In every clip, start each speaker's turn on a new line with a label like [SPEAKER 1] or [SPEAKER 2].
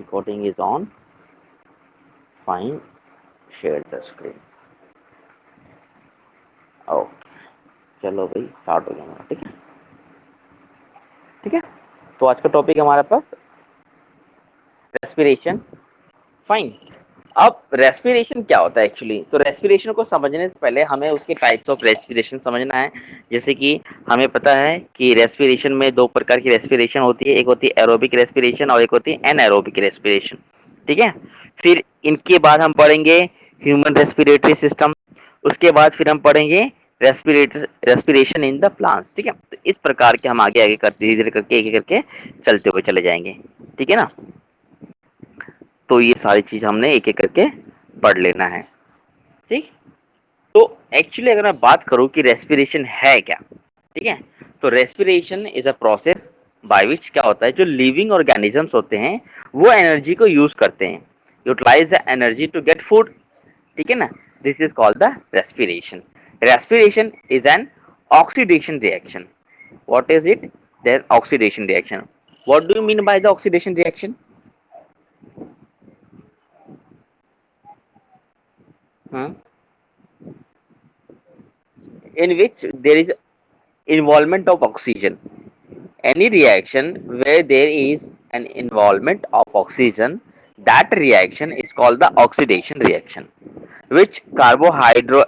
[SPEAKER 1] Recording is on. Fine. Share the screen. Okay, चलो भाई start हो गया हमारा। ठीक है, ठीक है। तो आज का टॉपिक हमारे पास रेस्पिरेशन। फाइन। अब रेस्पिरेशन क्या होता है एक्चुअली? तो रेस्पिरेशन को समझने से पहले हमें उसके टाइप्स ऑफ रेस्पिरेशन समझना है। जैसे कि हमें पता है कि रेस्पिरेशन में दो प्रकार की रेस्पिरेशन होती है, एक होती है एरोबिक रेस्पिरेशन और एक होती है एनएरोबिक रेस्पिरेशन। ठीक है। फिर इनके बाद हम पढ़ेंगे ह्यूमन रेस्पिरेटरी सिस्टम। उसके बाद फिर हम पढ़ेंगे रेस्पिरेशन इन द प्लांट्स। ठीक है। तो इस प्रकार के हम आगे आगे कर धीरे धीरे करके एक एक करके चलते हुए चले जाएंगे। ठीक है ना। तो ये सारी चीज हमने एक एक करके पढ़ लेना है। ठीक। तो एक्चुअली अगर मैं बात करूं कि रेस्पिरेशन है क्या, ठीक है, तो respiration is a process by which क्या होता है, जो लिविंग ऑर्गेनिजम्स होते हैं वो एनर्जी को यूज करते हैं, utilize the energy to get food. ठीक है ना। This is called the respiration. Respiration is an oxidation reaction. What is it? That oxidation reaction. What do you mean by the oxidation reaction? In which there is involvement of oxygen. Any reaction where there is an involvement of oxygen, that reaction is called the oxidation reaction. Which carbohydrate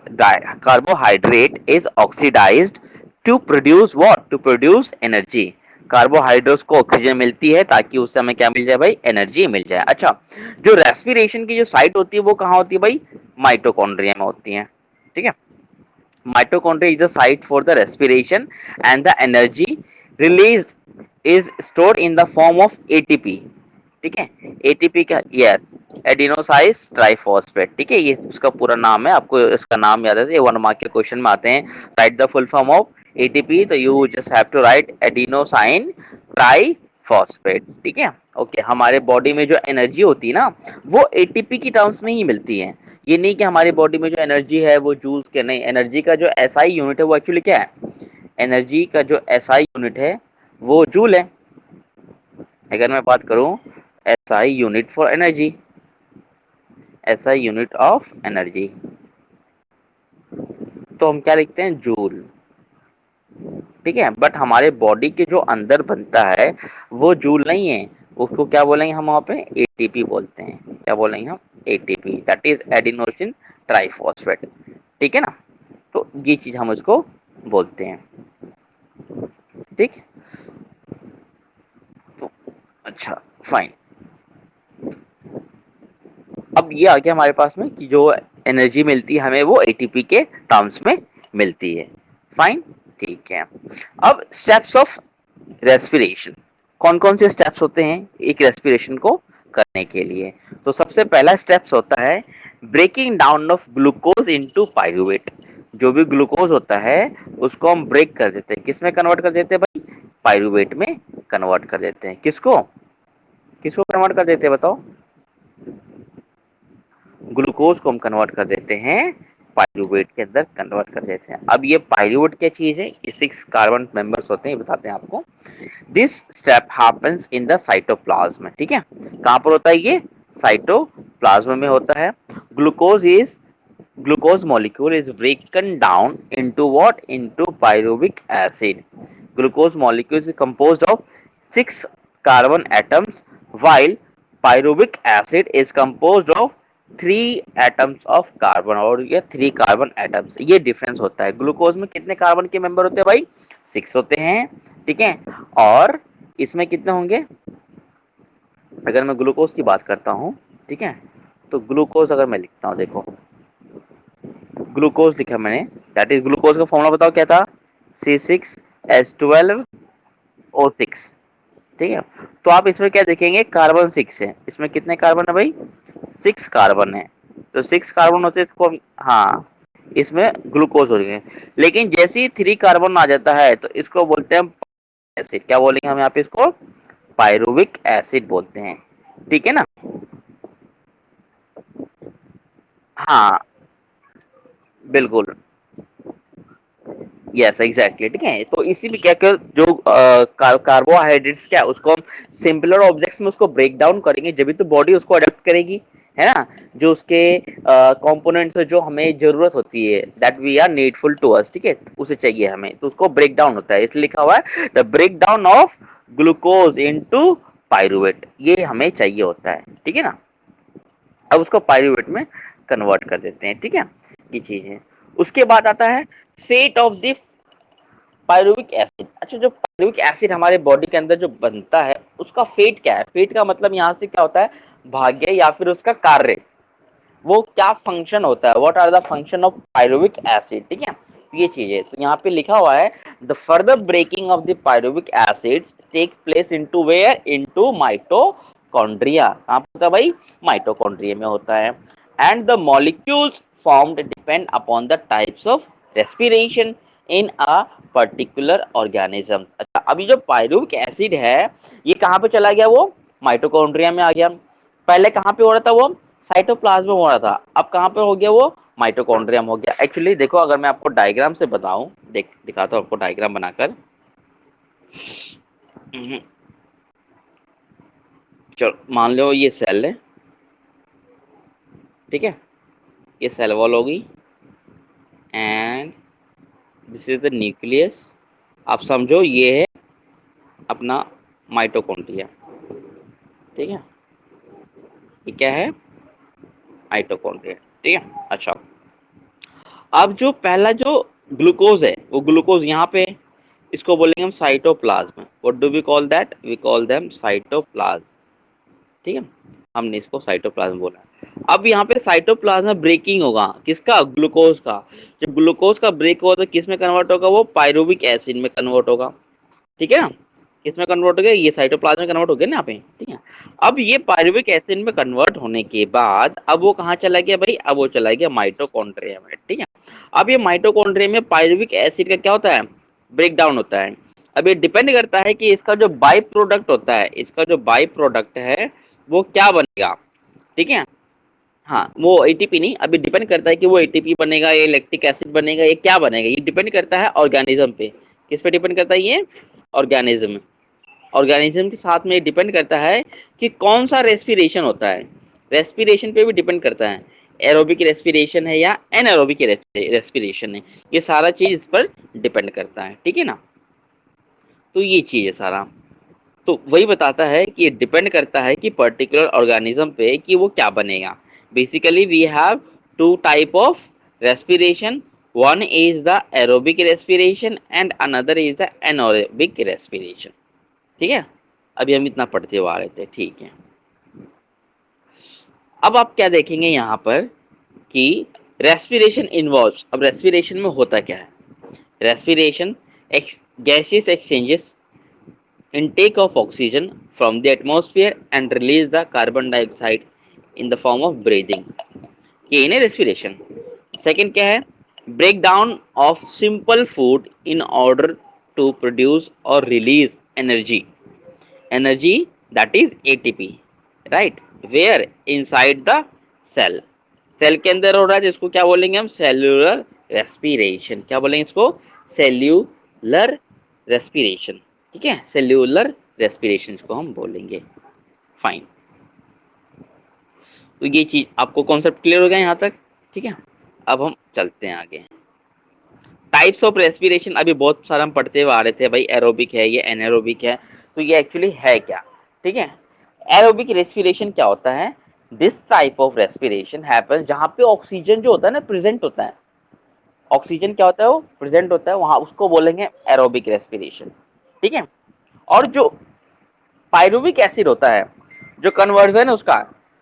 [SPEAKER 1] is oxidized to produce what? To produce energy. Carbohydrates को oxygen मिलती है ताकि उससे हमें क्या मिल जाए भाई? Energy मिल जाए। अच्छा, जो रेस्पिरेशन की जो साइट होती है वो कहाँ होती है भाई? माइटोकॉन्ड्रिया में होती है। ठीक है। Mitochondria is the site for the respiration, and the energy released is stored in the form of ATP. ठीक है। एटीपी का, यस, एडिनोसाइज ट्राइफॉस्फेट। ठीक है, ये उसका पूरा नाम है, आपको इसका नाम याद है, ये 1 मार्क के क्वेश्चन में आते हैं। Write the full form of ATP, तो you just have to write adenosine triphosphate. ठीक है। ओके, हमारे बॉडी में जो एनर्जी होती है ना वो एटीपी की टर्म्स में ही मिलती है। ये नहीं कि हमारी बॉडी में जो एनर्जी है वो जूल्स के, नहीं, एनर्जी का जो एसआई यूनिट है वो एक्चुअली क्या है? एनर्जी का जो एसआई यूनिट है वो जूल है। अगर मैं बात करूं SI unit for energy, SI unit of energy, तो हम क्या लिखते हैं? जूल। ठीक है। बट हमारे बॉडी के जो अंदर बनता है वो जूल नहीं है, उसको क्या बोलेंगे हम? वहां पे एटीपी बोलते हैं। क्या बोलेंगे हम? ATP, that is adenosine triphosphate. ठीक है ना। तो ये चीज हम उसको बोलते हैं। ठीक। तो अच्छा, फाइन। अब ये आ गया हमारे पास में कि जो एनर्जी मिलती है हमें वो एटीपी के टर्म्स में मिलती है। फाइन। ठीक है। अब स्टेप्स ऑफ रेस्पिरेशन, कौन कौन से स्टेप्स होते हैं एक रेस्पिरेशन को करने के लिए? तो सबसे पहला स्टेप्स होता है breaking down of glucose into pyruvate. जो भी ग्लूकोज होता है उसको हम ब्रेक कर देते हैं, किस में कन्वर्ट कर देते हैं भाई? पायरुवेट में कन्वर्ट कर देते हैं। किसको किसको कन्वर्ट कर देते हैं बताओ? ग्लूकोज को हम कन्वर्ट कर देते हैं पायरुवेट के अंदर कन्वर्ट कर देते हैं। अब ये पायरुवेट क्या चीज है? ये 6 कार्बन मेंबर्स होते हैं, बताते हैं आपको। This step happens in the cytoplasm. ठीक है। कहां पर होता है ये? साइटोप्लाज्म में होता है। Glucose is glucose molecule is broken down into what? Into pyruvic acid. Glucose molecule is composed of 6 carbon atoms, while pyruvic acid is composed of 3 atoms of carbon, और ये 3 कार्बन एटम्स। ये difference होता है। Glucose में कितने carbon के member होते हैं भाई? 6 होते हैं। ठीक है। और इसमें कितने होंगे? अगर मैं ग्लूकोज की बात करता हूँ, ठीक है, तो ग्लूकोज अगर मैं लिखता हूँ, देखो ग्लूकोज लिखा मैंने, दैट इज, ग्लूकोज का फॉर्मूला बताओ क्या था? C6H12O6। ठीक है। तो आप इसमें क्या देखेंगे? कार्बन 6 है। इसमें कितने कार्बन है भाई? 6 कार्बन है। तो 6 कार्बन होते हैं, इसको हाँ, इसमें ग्लूकोज हो गए। लेकिन जैसे ही 3 कार्बन आ जाता है तो इसको बोलते हैं एसिड। क्या बोलेंगे हम यहाँ पे? इसको पायरुविक एसिड बोलते हैं। ठीक है ना। हाँ, बिल्कुल। यस एग्जैक्टली, ठीक है। तो इसी में क्या कर जो कार्बोहाइड्रेट्स क्या उसको हम सिंपलर ऑब्जेक्ट्स में उसको ब्रेक डाउन करेंगे, जब भी तो बॉडी उसको अडेप्ट करेगी, है ना। जो उसके कंपोनेंट्स जो हमें जरूरत होती है, that we are needful to us, ठीक है, उसे चाहिए हमें, तो उसको ब्रेक डाउन होता है, इसलिए लिखा हुआ है the break down of glucose into pyruvate, ये हमें चाहिए होता है, ठीक है ना। अब उसको पायरुवेट में कन्वर्ट कर देते हैं, ठीक है, ये चीज है। उसके बाद आता है fate of the pyruvic acid. अच्छा, जो पायरुविक एसिड हमारे बॉडी के अंदर जो बनता है उसका फेट क्या है? फेट का मतलब यहाँ से क्या होता है, भाग्य या फिर उसका कार्य, वो क्या फंक्शन होता है, what are the function of pyruvic acid, ठीक है, ये चीज है। तो यहाँ पे लिखा हुआ है the further breaking of the pyruvic acids take place into where, into mitochondria. कहाँ पे होता है भाई? माइटोकॉन्ड्रिया में होता है। And the molecules formed depend upon the types of respiration in a particular organism. अच्छा, अभी जो पायरुविक एसिड है ये कहाँ पे चला गया? वो माइटोकॉन्ड्रिया में आ गया। पहले कहाँ पे हो रहा था? वो साइटोप्लाज्म में हो रहा था। अब कहाँ पे हो गया? वो माइटोकॉन्ड्रिया में हो गया। एक्चुअली देखो, अगर मैं आपको डायग्राम से बताऊं, दिखाता हूँ आपको डायग्राम बनाकर। चलो मान लो ये सेल है, ठीक है, ये सेल वॉल होगी and this is the nucleus. आप समझो ये है अपना माइटोकॉन्ड्रिया, ठीक है, ये क्या है? माइटोकॉन्ड्रिया, ठीक है। अच्छा, अब जो पहला जो ग्लूकोज है वो ग्लूकोज यहाँ पे, इसको बोलेंगे हम cytoplasm. What do we call that? We call them cytoplasm, ठीक है, हमने इसको साइटोप्लाज्म बोला। अब यहाँ पे साइटोप्लाज्म ब्रेकिंग होगा किसका? ग्लूकोज का। जब ग्लूकोज का ब्रेक होगा तो किस में कन्वर्ट होगा? वो पायरुविक एसिड में कन्वर्ट होगा, ठीक है ना। किसमें कन्वर्ट हो गया? ये साइटोप्लाज्म में कन्वर्ट हो गया ना यहाँ पे, ठीक है। अब ये पायरुविक एसिड में कन्वर्ट होने के बाद अब वो कहाँ चला गया भाई? अब वो चला गया माइटोकॉन्ड्रिया में, ठीक है। अब ये माइटोकॉन्ड्रिया में पायरुविक एसिड का क्या होता है? ब्रेक डाउन होता है। अब ये डिपेंड करता है कि इसका जो बाई प्रोडक्ट होता है, इसका जो बाई प्रोडक्ट है वो क्या बनेगा, ठीक है। हाँ, वो एटीपी नहीं, अभी डिपेंड करता है कि वो एटीपी बनेगा, ये लैक्टिक एसिड बनेगा, ये क्या बनेगा, ये डिपेंड करता है ऑर्गेनिज्म पे। किस पे डिपेंड करता है? ये ऑर्गेनिज्म। ऑर्गेनिज्म के साथ में डिपेंड करता है कि कौन सा रेस्पिरेशन होता है। रेस्पिरेशन पे भी डिपेंड करता है, एरोबिक रेस्पिरेशन है या एनएरोबिक रेस्पिरेशन है, ये सारा चीज इस पर डिपेंड करता है, ठीक है ना। तो ये चीज है सारा, तो वही बताता है कि डिपेंड करता है कि पर्टिकुलर ऑर्गेनिज्म पे कि वो क्या बनेगा। Basically we have two type of respiration, one is the aerobic respiration and another is the anaerobic respiration, ठीक है। अभी हम इतना पढ़ते हुए आ रहे थे, ठीक है। अब आप क्या देखेंगे यहाँ पर कि रेस्पिरेशन इन्वॉल्व्स, अब रेस्पिरेशन में होता क्या है? Respiration gaseous exchanges, intake of oxygen from the atmosphere and release the carbon dioxide in the form of breathing, ये इन्हें respiration। second क्या है? breakdown of simple food in order to produce or release energy, energy that is ATP, right, where inside the cell, cell के अंदर हो रहा है, जिसको क्या बोलेंगे हम? Cellular respiration. क्या बोलेंगे इसको? सेल्यूलर रेस्पिरेशन, ठीक है, सेल्यूलर रेस्पिरेशन को हम बोलेंगे। फाइन, तो ये चीज आपको कॉन्सेप्ट क्लियर हो गया यहाँ तक, ठीक है। अब हम चलते हैं आगे। टाइप्स ऑफ रेस्पिरेशन अभी बहुत सारा हम पढ़ते हुए आ रहे थे भाई, एरोबिक है, ये एनारोबिक है, तो ये एक्चुअली है क्या, ठीक है। एरोबिक रेस्पिरेशन क्या होता है? This type of respiration happen जहाँ पे ऑक्सीजन जो होता है ना प्रेजेंट होता है, ऑक्सीजन क्या होता है? वो प्रेजेंट होता है वहां, उसको बोलेंगे एरोबिक रेस्पिरेशन, ठीक है। और जो पायरुविक एसिड होता है, जो कन्वर्जन है उसका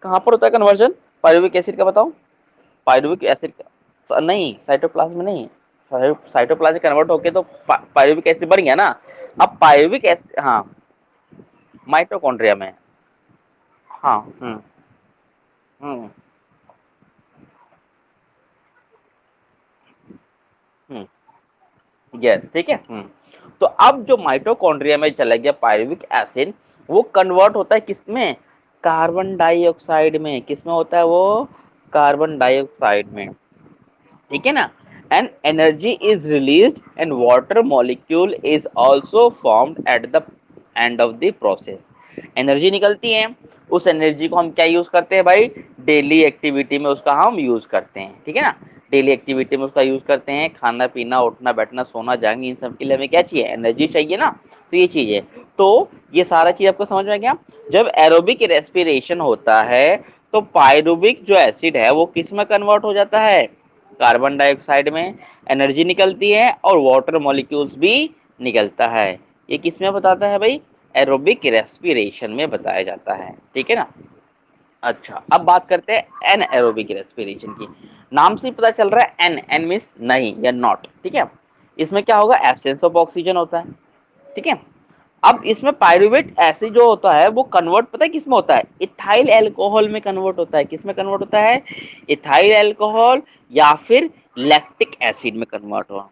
[SPEAKER 1] कहाँ पर होता है? कन्वर्जन पायरुविक एसिड का बताओ। पायरुविक एसिड का नहीं, साइटोप्लाज्म में नहीं, साइटोप्लाज्म कन्वर्ट होके तो पायरुविक एसिड बन गया ना। अब पायरुविक एसिड, हाँ, माइटोकॉन्ड्रिया में, हाँ, हम्म, हम्म, यस, ठीक है। तो अब जो माइटोकॉन्ड्रिया में चला गया पायरुविक एसिड, वो कन्वर्ट होता है किसमें? कार्बन डाइऑक्साइड में। किसमें होता है वो? कार्बन डाइऑक्साइड में, ठीक है ना। and energy is released and water molecule is also formed at the end of the process. Energy निकलती है, उस एनर्जी को हम क्या यूज करते हैं भाई, डेली एक्टिविटी में उसका हम यूज करते हैं, ठीक है ना, डेली एक्टिविटी में उसका यूज करते हैं, खाना पीना उठना बैठना सोना जागना इन सब के लिए हमें क्या चाहिए, एनर्जी चाहिए ना, तो ये चीज है। तो ये सारा चीज आपको समझ में आ गया। जब एरोबिक रेस्पिरेशन होता है तो पायरुबिक जो एसिड है वो किस में कन्वर्ट हो जाता है, कार्बन डाइऑक्साइड में, एनर्जी निकलती है और वाटर मॉलिक्यूल्स भी निकलता है। ये किस में बताता है भाई, एरोबिक रेस्पिरेशन में बताया जाता है, ठीक है ना। अच्छा, अब बात करते हैं एन एरोबिक रेस्पिरेशन की। नाम से ही पता चल रहा है एन, एन मीन्स नहीं या नॉट, ठीक है। इसमें क्या होगा, एब्सेंस ऑफ ऑक्सीजन होता है, ठीक है। अब इसमें पायरुवेट एसिड जो होता है वो कन्वर्ट पता है किसमें होता है, इथाइल अल्कोहल में कन्वर्ट होता है। किसमें कन्वर्ट होता है, इथाइल अल्कोहल या फिर लैक्टिक एसिड में कन्वर्ट हुआ,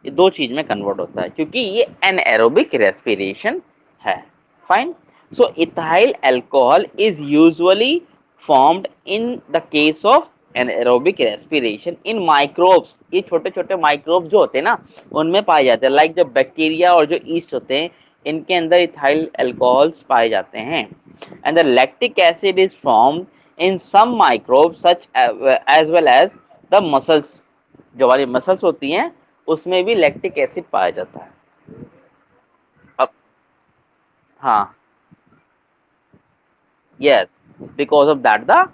[SPEAKER 1] ये दो चीज में कन्वर्ट होता है क्योंकि ये एनएरोबिक रेस्पिरेशन है। Fine. So ethyl alcohol is usually formed in the case of anaerobic respiration in microbes। ये छोटे छोटे माइक्रोब जो होते हैं ना उनमें पाए जाते हैं, लाइक जो बैक्टीरिया और जो ईस्ट होते हैं इनके अंदर इथाइल अल्कोहल्स पाए जाते हैं। And the lactic acid is formed in some microbe such as well as the muscles. जो हमारी मसल्स होती हैं उसमें भी लैक्टिक एसिड पाया जाता है। अब हाँ, yes, because of that the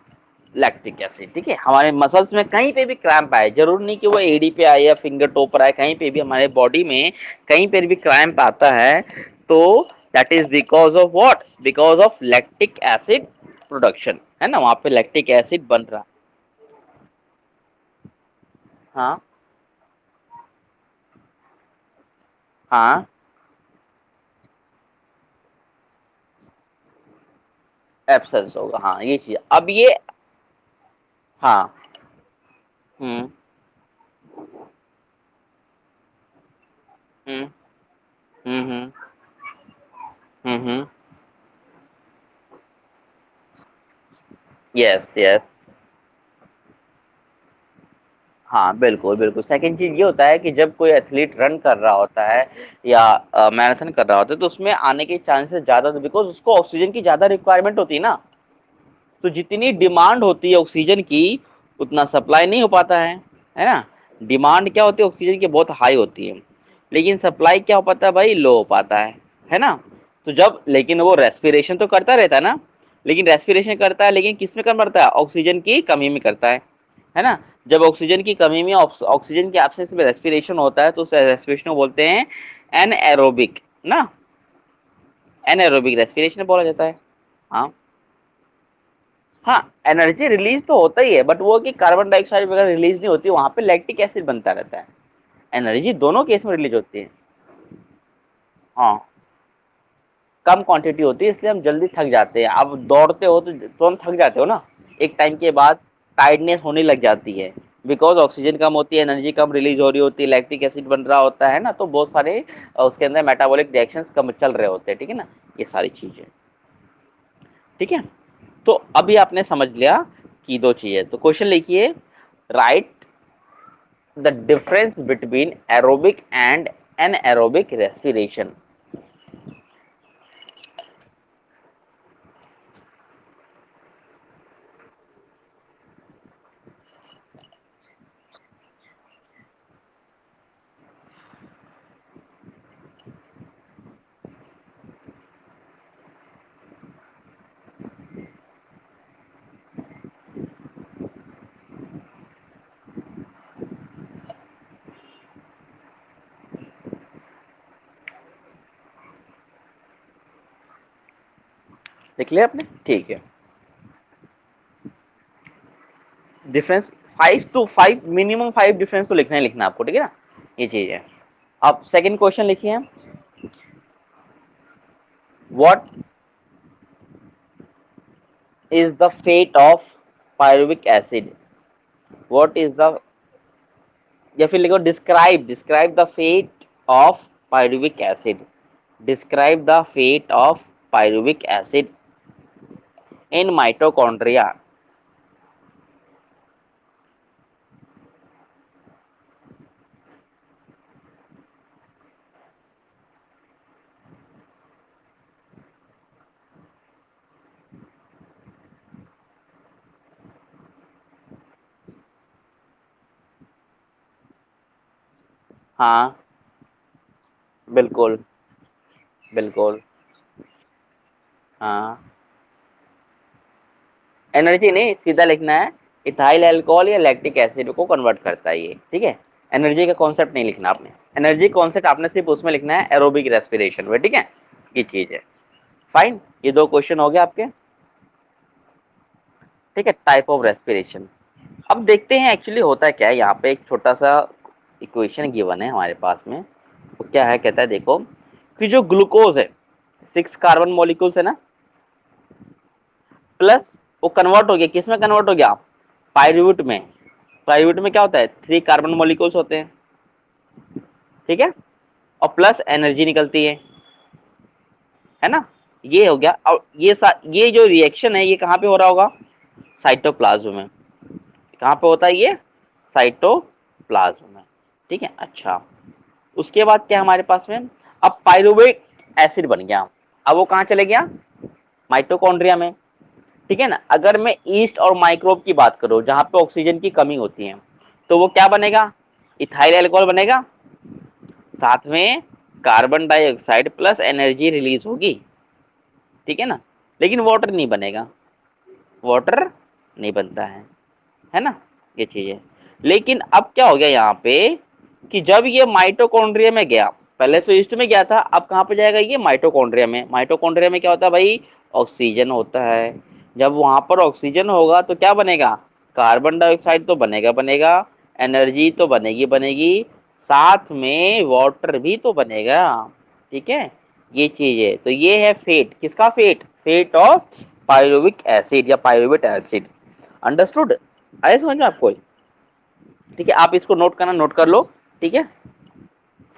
[SPEAKER 1] lactic acid, ठीक है। हमारे मसल्स में कहीं पे भी क्रैम्प आए, जरूर नहीं कि वो एडी पे आए या फिंगर टो पर आए, कहीं पे भी हमारे बॉडी में कहीं पे भी क्रैम्प आता है तो that is because of what, because of lactic acid production, है ना, वहां पे लैक्टिक एसिड बन रहा। हाँ हाँ, एब्सेंस होगा, हाँ ये चीज। अब ये हाँ, हम्म हम्म हम्म यस यस, हाँ बिल्कुल बिल्कुल। सेकंड चीज ये होता है कि जब कोई एथलीट रन कर रहा होता है या मैराथन कर रहा होता है तो उसमें आने के चांसेस ज्यादा, तो बिकॉज उसको ऑक्सीजन की ज्यादा रिक्वायरमेंट होती है ना, तो जितनी डिमांड होती है ऑक्सीजन की उतना सप्लाई नहीं हो पाता है ना। डिमांड क्या होती है ऑक्सीजन की, बहुत हाई होती है, लेकिन सप्लाई क्या हो पाता है भाई, लो हो पाता है ना। तो जब, लेकिन वो रेस्पिरेशन तो करता रहता है ना, लेकिन रेस्पिरेशन करता है लेकिन किस में कम करता है, ऑक्सीजन की कमी में करता है ना। जब ऑक्सीजन की कमी में, ऑक्सीजन के एब्सेंस में रेस्पिरेशन होता है तो उस रेस्पिरेशन को बोलते हैं एनएरोबिक ना, एनएरोबिक रेस्पिरेशन बोला जाता है। हाँ हाँ, एनर्जी रिलीज तो होता ही है बट वो कि कार्बन डाइऑक्साइड वगैरह रिलीज नहीं होती, वहां पे लैक्टिक एसिड बनता रहता है। एनर्जी दोनों केस में रिलीज होती है। हाँ, कम क्वांटिटी होती है इसलिए हम जल्दी थक जाते हैं। आप दौड़ते हो तो तुरंत थक जाते हो ना, एक टाइम के बाद टायर्डनेस होने लग जाती है, बिकॉज ऑक्सीजन कम होती है, एनर्जी कम रिलीज हो रही होती है, लैक्टिक एसिड बन रहा होता है ना, तो बहुत सारे उसके अंदर मेटाबॉलिक रिएक्शंस कम चल रहे होते हैं, ठीक है ना, ये सारी चीजें, ठीक है। तो अभी आपने समझ लिया कि दो चीजें, तो क्वेश्चन लिखिए, right the difference between aerobic and anaerobic respiration. लिख लिया आपने, ठीक है। डिफरेंस 5 to 5, मिनिमम 5 डिफरेंस तो लिखना ही लिखना आपको, ठीक है ना, ये चीज है। अब सेकंड क्वेश्चन लिखिए, what is the fate of pyruvic acid, what is the, या फिर लिखो describe, describe the fate of pyruvic acid, describe the fate of pyruvic acid in mitochondria. हाँ, बिल्कुल, बिल्कुल। हाँ, एनर्जी नहीं, सीधा लिखना है इथाइल अल्कोहल या लैक्टिक एसिड को कन्वर्ट करता है ये, ठीक है। एनर्जी का कॉन्सेप्ट नहीं लिखना आपने, एनर्जी कॉन्सेप्ट आपने सिर्फ उसमें लिखना है एरोबिक रेस्पिरेशन में, ठीक है। ये चीज है। फाइन, ये दो क्वेश्चन हो गए आपके, ठीक है। Type of respiration. अब देखते हैं एक्चुअली होता क्या है यहाँ पे। एक छोटा सा इक्वेशन गिवन है हमारे पास में, वो क्या है, कहता है देखो कि जो ग्लूकोज है, 6 कार्बन मॉलिक्यूल्स है ना, प्लस वो कन्वर्ट हो गया, किस में कन्वर्ट हो गया, पायरूवेट में। पायरूवेट में क्या होता है, 3 कार्बन मॉलिक्यूल्स होते हैं, ठीक है, और प्लस एनर्जी निकलती है ना। ये हो गया। और ये जो रिएक्शन है ये कहाँ पे हो रहा होगा, साइटोप्लाज्म में। कहाँ पे होता है ये, साइटोप्लाज्म में, ठीक है। अच्छा, उसके बाद क्या हमारे पास में, अब पायरुवेट एसिड बन गया। अब वो कहाँ चले गया, माइटोकॉन्ड्रिया में, ठीक है ना। अगर मैं ईस्ट और माइक्रोब की बात करूं जहां पे ऑक्सीजन की कमी होती है, तो वो क्या बनेगा, इथाइल अल्कोहल बनेगा, साथ में carbon dioxide plus energy release होगी, ठीक है ना। लेकिन वाटर नहीं बनेगा, वाटर नहीं बनता है ना। ये चीज है। लेकिन अब क्या हो गया यहाँ पे कि जब ये माइटोकॉन्ड्रिया में गया, पहले तो ईस्ट में गया था, अब कहाँ पे जाएगा ये, माइटोकॉन्ड्रिया में। माइटोकॉन्ड्रिया में क्या होता है भाई, ऑक्सीजन होता है। जब वहां पर ऑक्सीजन होगा तो क्या बनेगा, कार्बन डाइऑक्साइड तो बनेगा बनेगा, एनर्जी तो बनेगी बनेगी, साथ में वाटर भी तो बनेगा, ठीक है। ये चीज है। तो ये है फेट, किसका fate, fate of pyruvic acid या पायरुवेट एसिड। अंडरस्टूड, आए समझ में आपको, ठीक है। आप इसको नोट करना, नोट कर लो, ठीक है।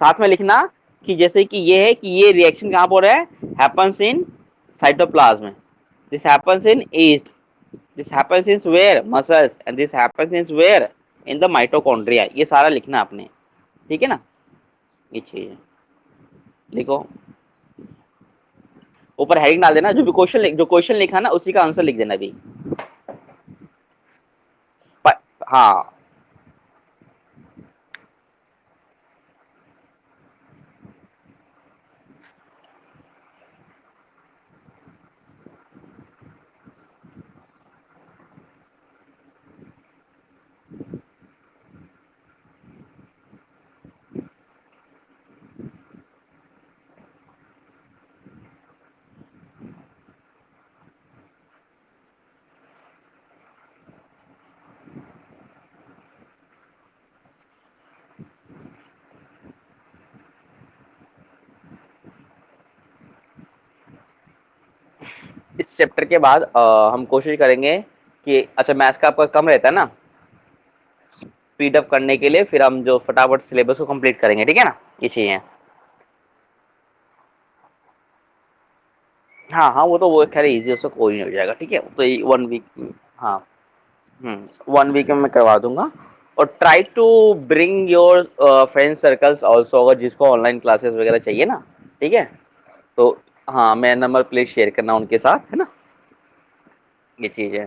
[SPEAKER 1] साथ में लिखना कि जैसे कि ये है कि ये रिएक्शन कहां पर हो रहा है, happens in cytoplasm, this happens in yeast, this happens in where, muscles, and this happens in where, in the mitochondria. ये सारा लिखना आपने, ठीक है ना। ये चीज है, लिखो। ऊपर हेडिंग डाल देना, जो क्वेश्चन लिखा ना उसी का आंसर लिख देना अभी। हाँ, इस चैप्टर के बाद हम कोशिश करेंगे कि, अच्छा मैथ्स का आपका कम रहता है ना, स्पीड अप करने के लिए फिर हम जो फटाफट सिलेबस को कंप्लीट करेंगे, ठीक है ना। ये चाहिए। हाँ हाँ, वो तो वो खैर इजी, उसको कोई नहीं हो जाएगा, ठीक है। तो ये 1 वीक, हाँ, 1 वीक में मैं करवा दूंगा। और try to bring your friend circles also, अगर जिसको ऑनलाइन क्लासेस वगैरह चाहिए ना, ठीक है। तो हाँ, मैं नंबर प्लीज शेयर करना उनके साथ, है ना। ये चीज है।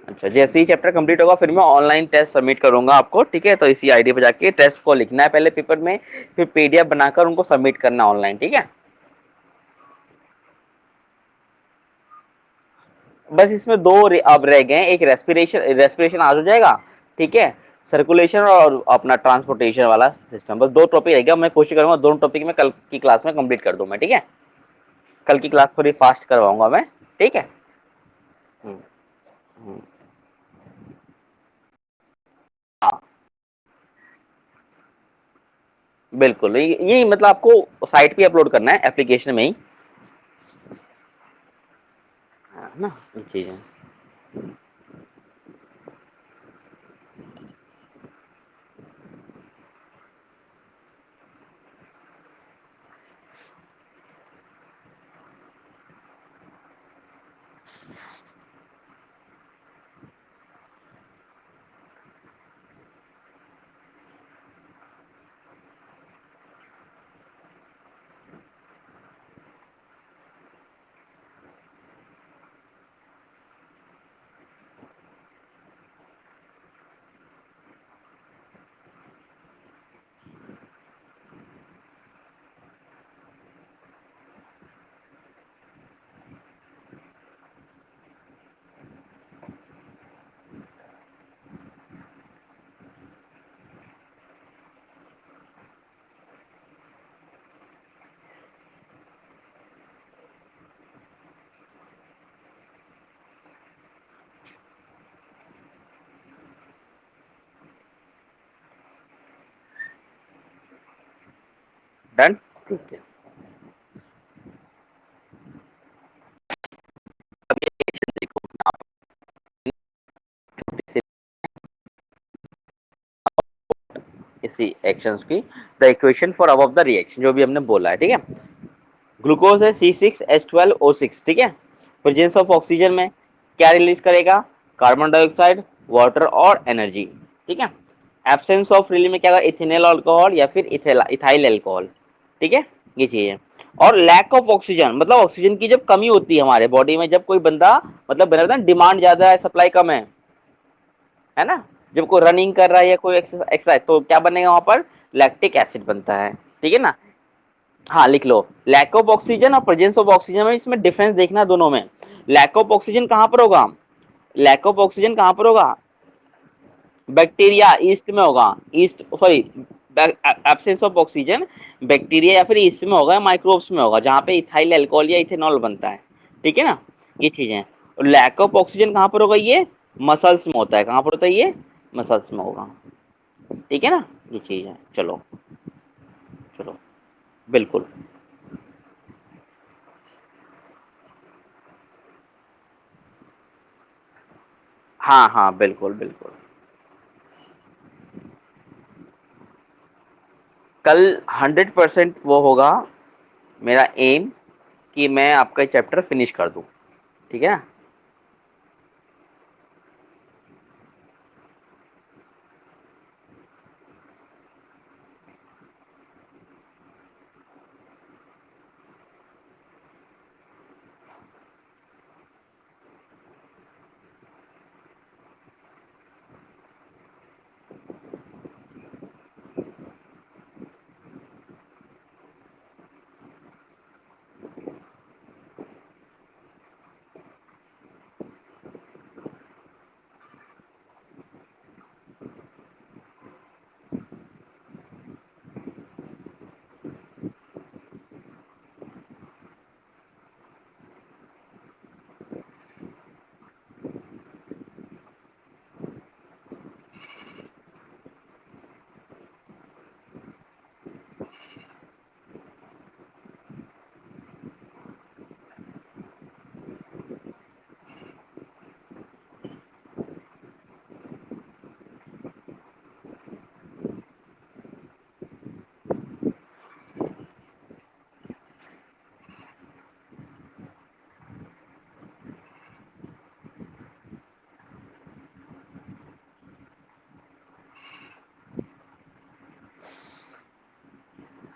[SPEAKER 1] अच्छा, जैसे ही चैप्टर कंप्लीट होगा फिर मैं ऑनलाइन टेस्ट सबमिट करूंगा आपको, ठीक है। तो इसी आईडी पे जाके टेस्ट को लिखना है पहले पेपर में, फिर पीडीएफ बनाकर उनको सबमिट करना ऑनलाइन, ठीक है। बस इसमें दो अब रह गए, एक रेस्पिरेशन, रेस्पिरेशन आज हो जाएगा, ठीक है। सर्कुलेशन और अपना ट्रांसपोर्टेशन वाला सिस्टम, बस दो टॉपिक रह गया। मैं कोशिश करूंगा दोनों टॉपिक में कल की क्लास में कंप्लीट कर दूं मैं, ठीक है। कल की क्लास थोड़ी फास्ट करवाऊंगा मैं, ठीक है। हम्म, हम्म, हाँ, बिल्कुल। ये मतलब आपको साइट पे अपलोड करना है, एप्लीकेशन में ही, है ना। ये चीज है। ठीक है। अब ये एक्शन देखो आप, छोटी सी इसी एक्शंस की, the equation for above the reaction जो भी हमने बोला है, ठीक है। ग्लूकोज है C6H12O6, ठीक है। प्रेजेंस ऑफ ऑक्सीजन में क्या रिलीज करेगा, कार्बन डाइऑक्साइड, वाटर और एनर्जी, ठीक है। एब्सेंस ऑफ रिलीज में क्या होगा, इथेनॉल अल्कोहल या फिर इथाइल अल्कोहल, ठीक है, ये चीज है। और लैक ऑफ ऑक्सीजन मतलब ऑक्सीजन की जब कमी होती है हमारे बॉडी में, जब कोई बंदा मतलब बना डिमांड ज्यादा है सप्लाई कम है ना, जब कोई रनिंग कर रहा है या कोई एक्सरसाइज, तो क्या बनेगा वहां पर, लैक्टिक एसिड बनता है, ठीक है ना। हाँ लिख लो, लैक ऑफ ऑक्सीजन और प्रेजेंस ऑफ ऑक्सीजन में इसमें डिफरेंस देखना दोनों में। लैक ऑफ ऑक्सीजन कहां पर होगा, लैक ऑफ ऑक्सीजन कहां पर होगा, बैक्टीरिया ईस्ट में होगा, east sorry, absence of oxygen bacteria या फिर ईस्ट में होगा, माइक्रोब्स में होगा, जहां पे इथाइल अल्कोहल या इथेनॉल बनता है, ठीक है ना, ये चीजें। और लैक ऑफ ऑक्सीजन कहां पर होगा, ये मसल्स में होता है, कहां पर होता है ये, मसल्स में होगा, ठीक है ना, ये चीज है। चलो चलो, बिल्कुल, हाँ हाँ बिल्कुल बिल्कुल। कल 100% वो होगा मेरा एम कि मैं आपका चैप्टर फिनिश कर दूं, ठीक है ना।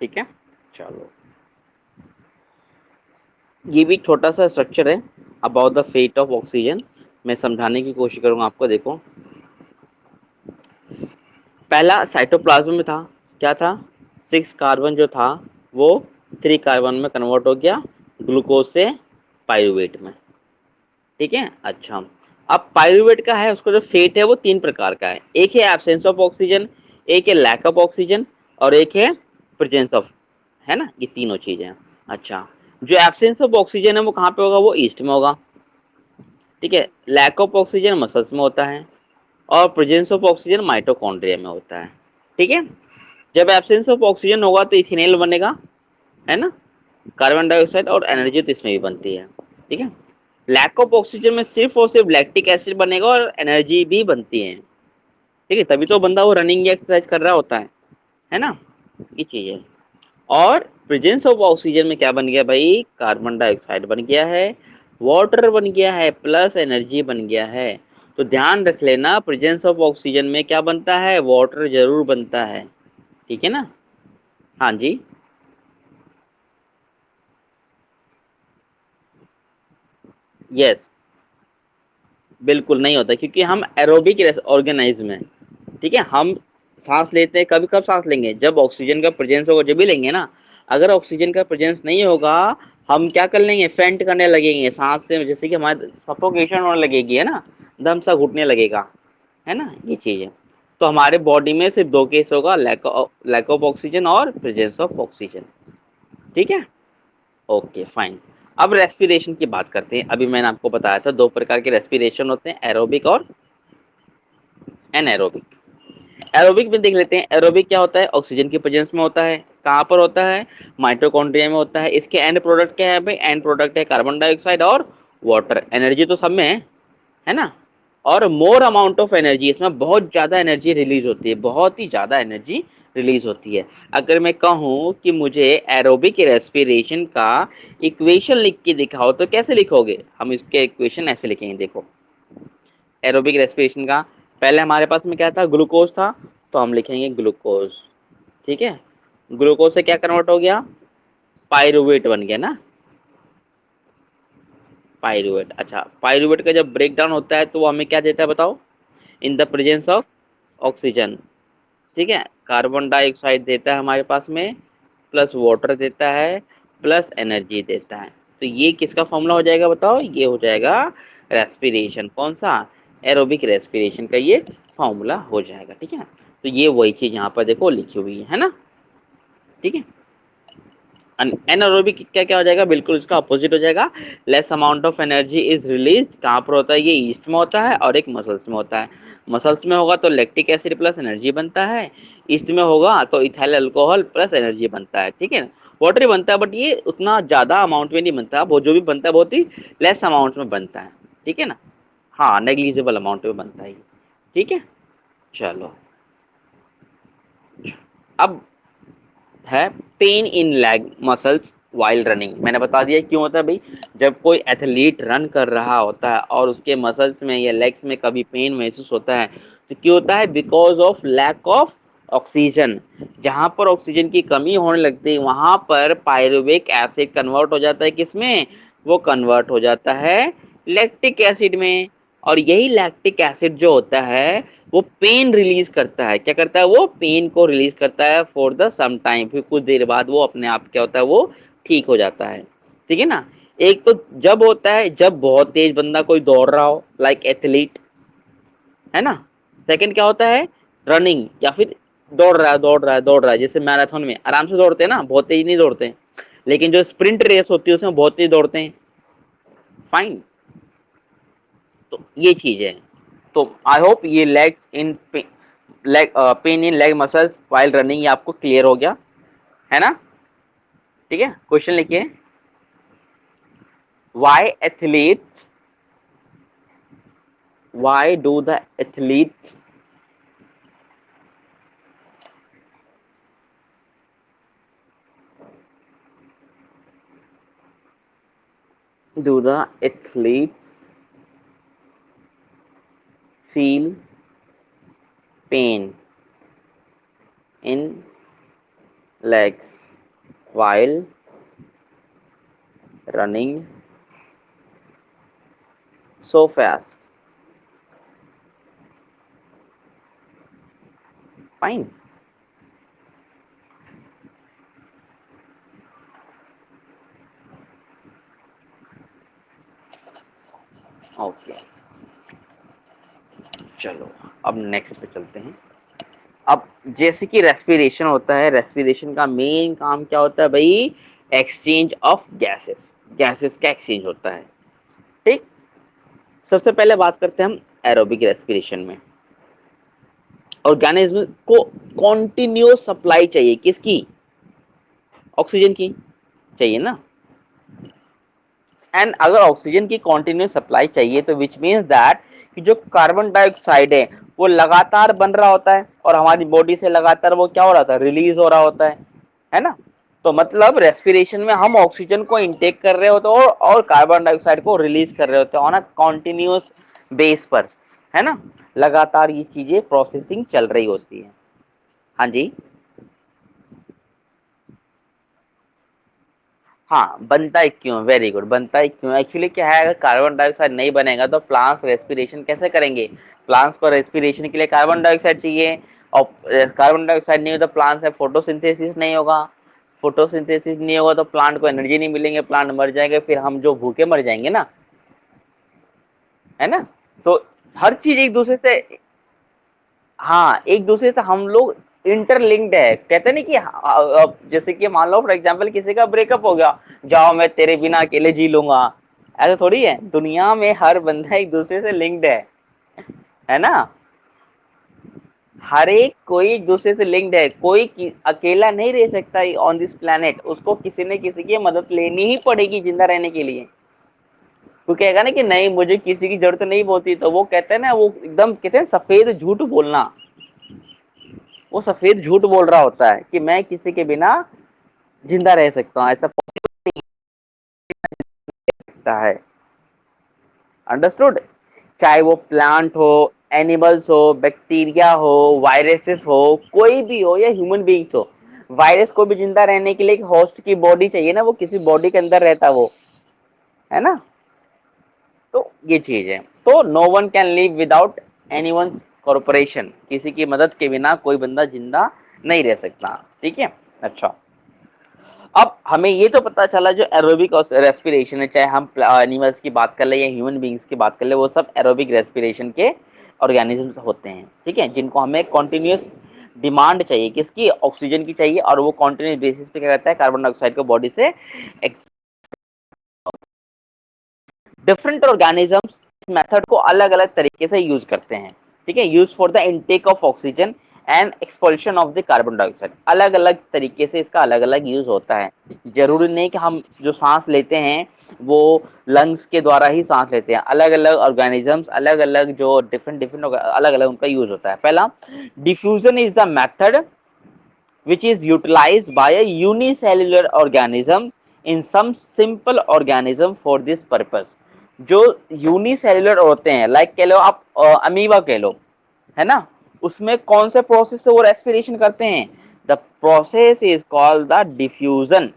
[SPEAKER 1] ठीक है, चलो, ये भी छोटा सा स्ट्रक्चर है about the fate of oxygen, मैं समझाने की कोशिश करूंगा आपको। देखो, पहला साइटोप्लाज्म में था, क्या था, 6 कार्बन जो था वो 3 कार्बन में कन्वर्ट हो गया ग्लूकोज से पायरुवेट में, ठीक है। अच्छा, अब पायरुवेट का है, उसका जो फेट है वो 3 प्रकार का है, एक है एब्सेंस ऑफ ऑक्सीजन, एक है लैक ऑफ ऑक्सीजन और एक है प्रेजेंस ऑफ, है ना, ये तीनों चीजें हैं। अच्छा, जो एब्सेंस ऑफ ऑक्सीजन है वो कहाँ पे होगा, वो ईस्ट में होगा, ठीक है। लैक ऑफ ऑक्सीजन मसल्स में होता है और प्रेजेंस ऑफ ऑक्सीजन माइटोकॉन्ड्रिया में होता है, ठीक है। जब एब्सेंस ऑफ ऑक्सीजन होगा तो इथेनॉल बनेगा, है ना, कार्बन डाइऑक्साइड और एनर्जी तो इसमें भी बनती है, ठीक है। लैक ऑफ ऑक्सीजन में सिर्फ और सिर्फ लैक्टिक एसिड बनेगा और एनर्जी भी बनती है, ठीक है, तभी तो बंदा वो रनिंग या एक्सरसाइज कर रहा होता है ना, ये चीज है। और प्रेजेंस ऑफ ऑक्सीजन में क्या बन गया भाई, कार्बन डाइऑक्साइड बन गया है, वाटर बन गया है, प्लस एनर्जी बन गया है। तो ध्यान रख लेना, प्रेजेंस ऑफ ऑक्सीजन में क्या बनता है, वाटर जरूर बनता है, ठीक है ना। हाँ जी, यस, बिल्कुल नहीं होता, क्योंकि हम एरोबिक ऑर्गेनाइज्म है, ठीक है। हम सांस लेते हैं, कभी कब सांस लेंगे, जब ऑक्सीजन का प्रेजेंस होगा जब भी लेंगे ना। अगर ऑक्सीजन का प्रेजेंस नहीं होगा, हम क्या कर लेंगे, फेंट करने लगेंगे सांस से, जैसे कि हमारे सफोकेशन होने लगेगी, है ना, दम सा घुटने लगेगा, है ना, ये चीज है। तो हमारे बॉडी में सिर्फ दो केस होगा, लैक ऑफ ऑक्सीजन और प्रेजेंस ऑफ ऑक्सीजन, ठीक है। Okay fine. अब रेस्पिरेशन की बात करते हैं। अभी मैंने आपको बताया था 2 प्रकार के रेस्पिरेशन होते हैं, एरोबिक और एनएरोबिक। एरोबिक में देख लेते हैं, एरोबिक क्या होता है, ऑक्सीजन की प्रेजेंस में होता है। कहाँ पर होता है, माइटोकॉन्ड्रिया में होता है। इसके एंड प्रोडक्ट क्या है भाई, एंड प्रोडक्ट है कार्बन डाइऑक्साइड और वाटर। एनर्जी तो सब में है ना, और मोर अमाउंट ऑफ एनर्जी, इसमें बहुत ज्यादा एनर्जी रिलीज होती है, बहुत ही ज्यादा एनर्जी रिलीज होती है। अगर मैं कहूं कि मुझे एरोबिक रेस्पिरेशन का इक्वेशन लिख के दिखाओ तो कैसे लिखोगे, हम इसके इक्वेशन ऐसे लिखेंगे, देखो एरोबिक रेस्पिरेशन का पहले हमारे पास में क्या था, ग्लूकोज था, तो हम लिखेंगे ग्लूकोज, ठीक है। ग्लूकोज से क्या कन्वर्ट हो गया, पायरुवेट बन गया ना, पायरुवेट। अच्छा, पायरुवेट का जब ब्रेक डाउन होता है तो वो हमें क्या देता है बताओ, in the presence of oxygen, ठीक है। कार्बन डाइऑक्साइड देता है हमारे पास में, प्लस वाटर देता है, प्लस एनर्जी देता है। तो ये किसका फॉर्मूला हो जाएगा बताओ, ये हो जाएगा रेस्पिरेशन, कौन सा, एरोबिक रेस्पिरेशन का ये फॉर्मूला हो जाएगा, ठीक है। तो ये वही चीज यहाँ पर देखो लिखी हुई है ना, ठीक है। एनारोबिक क्या क्या हो जाएगा, बिल्कुल इसका अपोजिट हो जाएगा। Less amount of energy is release, कहाँ पर होता है, ये ईस्ट में होता है और एक मसल्स में होता है। मसल्स में होगा तो लैक्टिक एसिड प्लस एनर्जी बनता है, ईस्ट में होगा तो इथाइल अल्कोहल प्लस एनर्जी बनता है, ठीक है ना। वाटर ही बनता है बट ये उतना ज्यादा अमाउंट में नहीं बनता, वो जो भी बनता है बहुत ही लेस अमाउंट में बनता है, ठीक है ना। हाँ, नेग्लिजिबल अमाउंट में बनता है, ठीक है। चलो, अब है pain in leg muscles while running. मैंने बता दिया क्यों होता है भाई, जब कोई एथलीट रन कर रहा होता है और उसके मसल्स में या लेग्स में कभी पेन महसूस होता है तो क्यों होता है, because of lack of oxygen. जहां पर ऑक्सीजन की कमी होने लगती है वहां पर पायरुवेट एसिड कन्वर्ट हो जाता है किसमें, वो कन्वर्ट हो जाता है लैक्टिक एसिड में। और यही लैक्टिक एसिड जो होता है वो पेन रिलीज करता है, क्या करता है, वो पेन को रिलीज करता है फॉर द सम टाइम, फिर कुछ देर बाद वो अपने आप क्या होता है, वो ठीक हो जाता है, ठीक है ना। एक तो जब होता है जब बहुत तेज बंदा कोई दौड़ रहा हो, लाइक एथलीट, है ना। सेकंड क्या होता है, रनिंग, या फिर दौड़ रहा है जैसे मैराथन में आराम से दौड़ते हैं ना, बहुत तेज नहीं दौड़ते हैं। लेकिन जो स्प्रिंट रेस होती है उसमें बहुत तेज दौड़ते हैं, फाइन। तो ये चीज है। तो आई होप ये legs in leg pain in leg muscles while running ये आपको क्लियर हो गया है ना, ठीक है। क्वेश्चन लिखिए, why athletes, why do the athletes do the athletes feel pain in legs while running so fast, fine, okay. चलो अब नेक्स्ट पे चलते हैं। अब जैसे कि रेस्पिरेशन होता है, रेस्पिरेशन का मेन काम क्या होता है भाई, एक्सचेंज ऑफ गैसेस, गैसेस का एक्सचेंज होता है, ठीक। सबसे पहले बात करते हैं हम एरोबिक रेस्पिरेशन में। ऑर्गेनिज्म को कॉन्टिन्यूस सप्लाई चाहिए, किसकी, ऑक्सीजन की चाहिए ना। एंड अगर ऑक्सीजन की कॉन्टिन्यूस सप्लाई चाहिए तो विच मीन्स दैट कि जो कार्बन डाइऑक्साइड है वो लगातार बन रहा होता है और हमारी बॉडी से लगातार वो क्या हो रहा था, रिलीज हो रहा होता है ना। तो मतलब रेस्पिरेशन में हम ऑक्सीजन को इनटेक कर रहे होते हैं और कार्बन डाइऑक्साइड को रिलीज कर रहे होते हैं ऑन अ कॉन्टिन्यूस बेस पर, है ना। लगातार ये चीजें प्रोसेसिंग चल रही होती है। हाँ जी, हाँ बनता है क्यों, वेरी गुड, बनता है क्यों, एक्चुअली क्या है, अगर कार्बन डाइऑक्साइड नहीं बनेगा तो प्लांट्स रेस्पिरेशन कैसे करेंगे। प्लांट्स को रेस्पिरेशन के लिए कार्बन डाइऑक्साइड चाहिए, और कार्बन डाइऑक्साइड नहीं हो तो प्लांट्स में फोटोसिंथेसिस नहीं होगा, फोटोसिंथेसिस नहीं होगा तो प्लांट को एनर्जी नहीं मिलेंगे, प्लांट मर जाएंगे, फिर हम जो भूखे मर जाएंगे ना, है ना। तो हर चीज एक दूसरे से, हाँ एक दूसरे से हम लोग इंटरलिंक्ड है, कहते नहीं कि जैसे कि मान लो फॉर एग्जांपल किसी का ब्रेकअप हो गया, जाओ मैं तेरे बिना अकेले जी लूंगा, ऐसा थोड़ी है, दुनिया में हर बंदा एक दूसरे से लिंक्ड है ना। हर एक कोई एक दूसरे से लिंक्ड है, कोई अकेला नहीं रह सकता ऑन दिस प्लेनेट, उसको किसी न किसी की मदद लेनी ही पड़ेगी जिंदा रहने के लिए। तो कहेगा ना कि नहीं मुझे किसी की जरूरत नहीं होती, तो वो कहते हैं ना, वो एकदम कहते हैं सफेद झूठ बोलना, वो सफेद झूठ बोल रहा होता है कि मैं किसी के बिना जिंदा रह सकता हूँ, ऐसा पॉसिबल नहीं सकता है। अंडरस्टूड? चाहे वो प्लांट हो, एनिमल्स हो, बैक्टीरिया हो, वायरसेस हो, कोई भी हो, या ह्यूमन बीइंग्स हो। वायरस को भी जिंदा रहने के लिए एक होस्ट की बॉडी चाहिए ना, वो किसी बॉडी के अंदर रहता वो, है ना। तो ये चीज है। तो no one can live without any one corporation, किसी की मदद के बिना कोई बंदा जिंदा नहीं रह सकता। ठीक है। अच्छा, अब हमें ये तो पता चला जो एरोबिक रेस्पिरेशन है, चाहे हम एनिमल्स की बात कर ले या ह्यूमन बींग्स की बात कर ले, वो सब एरोबिक रेस्पिरेशन के ऑर्गेनिजम्स होते हैं। ठीक है, जिनको हमें कॉन्टिन्यूस डिमांड चाहिए, किसकी? ऑक्सीजन की चाहिए, और वो कॉन्टिन्यूस बेसिस पे क्या करता है, कार्बन डाइऑक्साइड को बॉडी से। डिफरेंट ऑर्गेनिजम्स इस मेथड को अलग अलग तरीके से यूज करते हैं। ठीक है, use for the intake of oxygen and expulsion of the carbon dioxide, अलग अलग तरीके से इसका अलग अलग यूज होता है। जरूरी नहीं कि हम जो सांस लेते हैं वो लंग्स के द्वारा ही सांस लेते हैं, अलग अलग ऑर्गेनिजम्स, अलग अलग जो डिफरेंट डिफरेंट अलग अलग उनका यूज होता है। पहला, diffusion is the method which is utilized by a unicellular organism in some simple organism for this purpose। जो यूनिसेल्युलर होते हैं, लाइक कह लो आप अमीबा कह लो, है ना, उसमें कौन से प्रोसेस से वो रेस्पिरेशन करते हैं? The process is called the diffusion,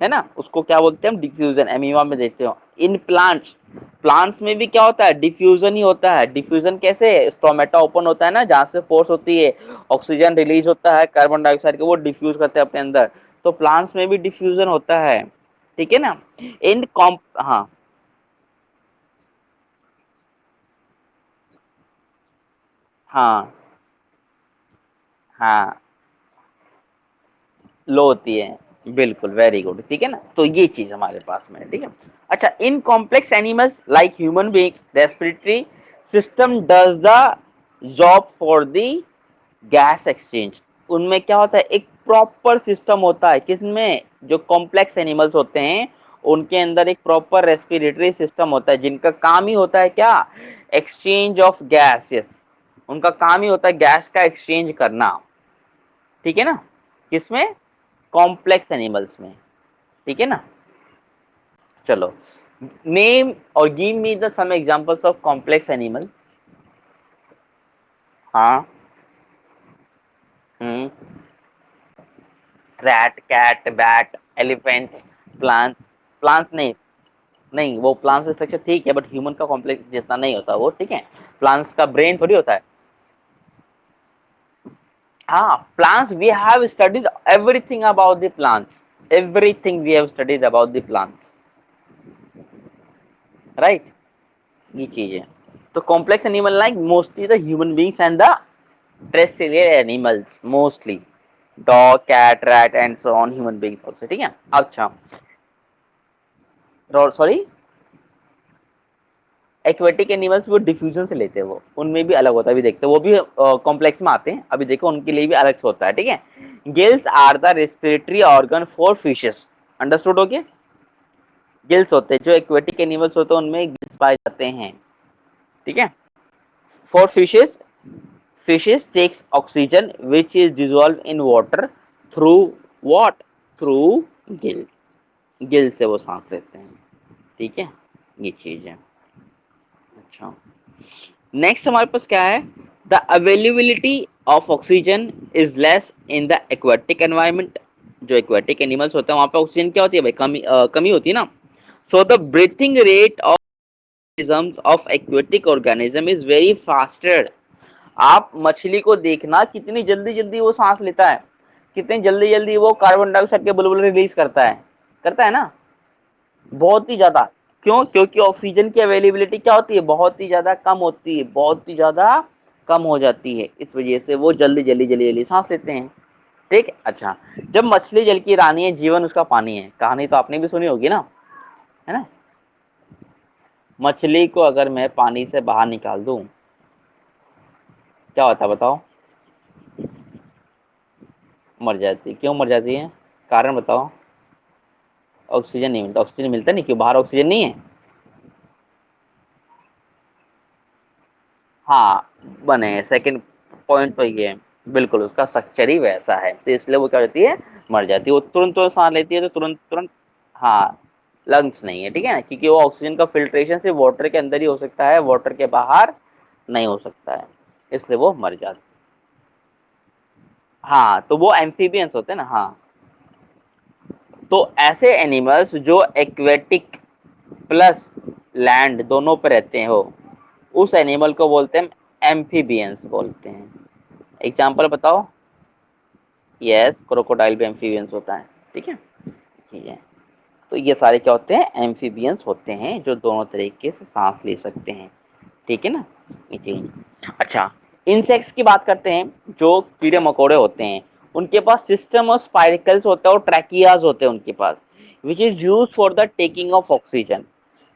[SPEAKER 1] है ना, उसको क्या बोलते हैं हम? डिफ्यूजन। एमीबा में देखते हो। इन प्लांट्स, प्लांट्स में भी क्या होता है? डिफ्यूजन ही होता है। डिफ्यूजन कैसे? स्टोमेटा ओपन होता है ना, जहां से फोर्स होती है, ऑक्सीजन रिलीज होता है कार्बन डाइऑक्साइड को, वो डिफ्यूज करते हैं अपने अंदर। तो प्लांट्स में भी डिफ्यूजन होता है। ठीक है ना। इन कॉम्प हाँ, हाँ, हाँ, लो होती है। बिल्कुल, वेरी गुड। ठीक है ना, तो ये चीज हमारे पास में है। ठीक है। अच्छा, in complex animals like human beings respiratory system does the job for the gas exchange. उनमें क्या होता है? एक प्रॉपर सिस्टम होता है, किसमें? जो कॉम्प्लेक्स एनिमल्स होते हैं उनके अंदर एक प्रॉपर रेस्पिरेटरी सिस्टम होता है, जिनका काम ही होता है क्या? Exchange of gases. उनका काम ही होता है गैस का एक्सचेंज करना। ठीक है ना, किसमें? कॉम्प्लेक्स एनिमल्स में। ठीक है ना। चलो, नेम और give me the some examples of complex animals. हाँ। Hmm. Rat, cat, bat, elephant, plants. Plants नहीं, नहीं वो प्लांट्स स्ट्रक्चर ठीक है, बट ह्यूमन का कॉम्प्लेक्स जितना नहीं होता वो। ठीक है, प्लांट्स का ब्रेन थोड़ी होता है। हाँ, plants we have studied everything about the plants, everything we have studied about the plants, right. ये चीज है। तो complex animal like mostly the human beings and the terrestrial animals, mostly dog, cat, rat and so on, human beings also. ठीक है। अच्छा, sorry, aquatic animals वो diffusion से लेते हैं, वो उनमें भी अलग होता है, अभी देखते हैं, वो भी कॉम्प्लेक्स में आते हैं, अभी देखो उनके लिए भी अलग से होता है। ठीक है। Gills are the respiratory organ for fishes. Understood हो गया? गिल्स होते हैं, जो एक्वेटिक एनिमल्स होते हैं उनमें गिल्स पाए जाते हैं। ठीक है। For fishes, fishes takes oxygen which is dissolved in water through what? Through gill, Gill से वो सांस लेते हैं। ठीक है, ये चीज है। अच्छा, नेक्स्ट हमारे पास क्या है? The availability of oxygen is less in the aquatic environment. जो एक्वेटिक एनिमल्स होते हैं वहां पे ऑक्सीजन क्या होती है भाई? कमी होती है ना। So the breathing rate of aquatic organism is very faster. आप मछली को देखना, कितनी जल्दी जल्दी वो सांस लेता है, कितनी जल्दी जल्दी वो कार्बन डाइऑक्साइड के बुलबुले रिलीज करता है ना, बहुत ही ज्यादा। क्यों? क्योंकि ऑक्सीजन की अवेलेबिलिटी क्या होती है? बहुत ही ज्यादा कम होती है, बहुत ही ज्यादा कम हो जाती है, इस वजह से वो जल्दी जल्दी जल्दी जल्दी सांस लेते हैं। ठीक है। अच्छा, जब मछली जल की रानी है, जीवन उसका पानी है, कहानी तो आपने भी सुनी होगी ना, है ना। मछली को अगर मैं पानी से बाहर निकाल दूं, क्या होता है बताओ? मर जाती, क्यों मर जाती है? कारण बताओ। ऑक्सीजन नहीं मिलता, ऑक्सीजन मिलता नहीं, क्यों? बाहर ऑक्सीजन नहीं है। हाँ, बने सेकंड पॉइंट तो ये है, बिल्कुल उसका स्ट्रक्चर ही वैसा है, तो इसलिए वो क्या होती है, मर जाती है। वो तुरंत तो सांस लेती है तो तुरंत तुरंत। हाँ, लंग्स नहीं है, ठीक है ना, क्योंकि वो ऑक्सीजन का फिल्ट्रेशन सिर्फ वाटर के अंदर ही हो सकता है, वाटर के बाहर नहीं हो सकता है, इसलिए वो मर जाती है। हाँ, तो वो एम्फीबियंस होते हैं ना। हाँ, तो ऐसे एनिमल्स जो एक्वेटिक प्लस लैंड दोनों पे रहते हो, उस एनिमल को बोलते हैं एम्फीबियंस बोलते हैं। एग्जाम्पल बताओ। यस, क्रोकोडाइल भी एम्फीबियंस होता है, ठीक है। ठीक है, तो ये सारे क्या होते हैं, एम्फीबियंस होते हैं, जो दोनों तरीके से सांस ले सकते हैं, ठीक है ना। जी। अच्छा, इंसेक्ट्स की बात करते हैं, जो कीड़े मकोड़े होते हैं, उनके पास सिस्टम ऑफ स्पाइकल्स होता है और ट्रैकियाज होते हैं उनके पास, which is use for the taking of oxygen,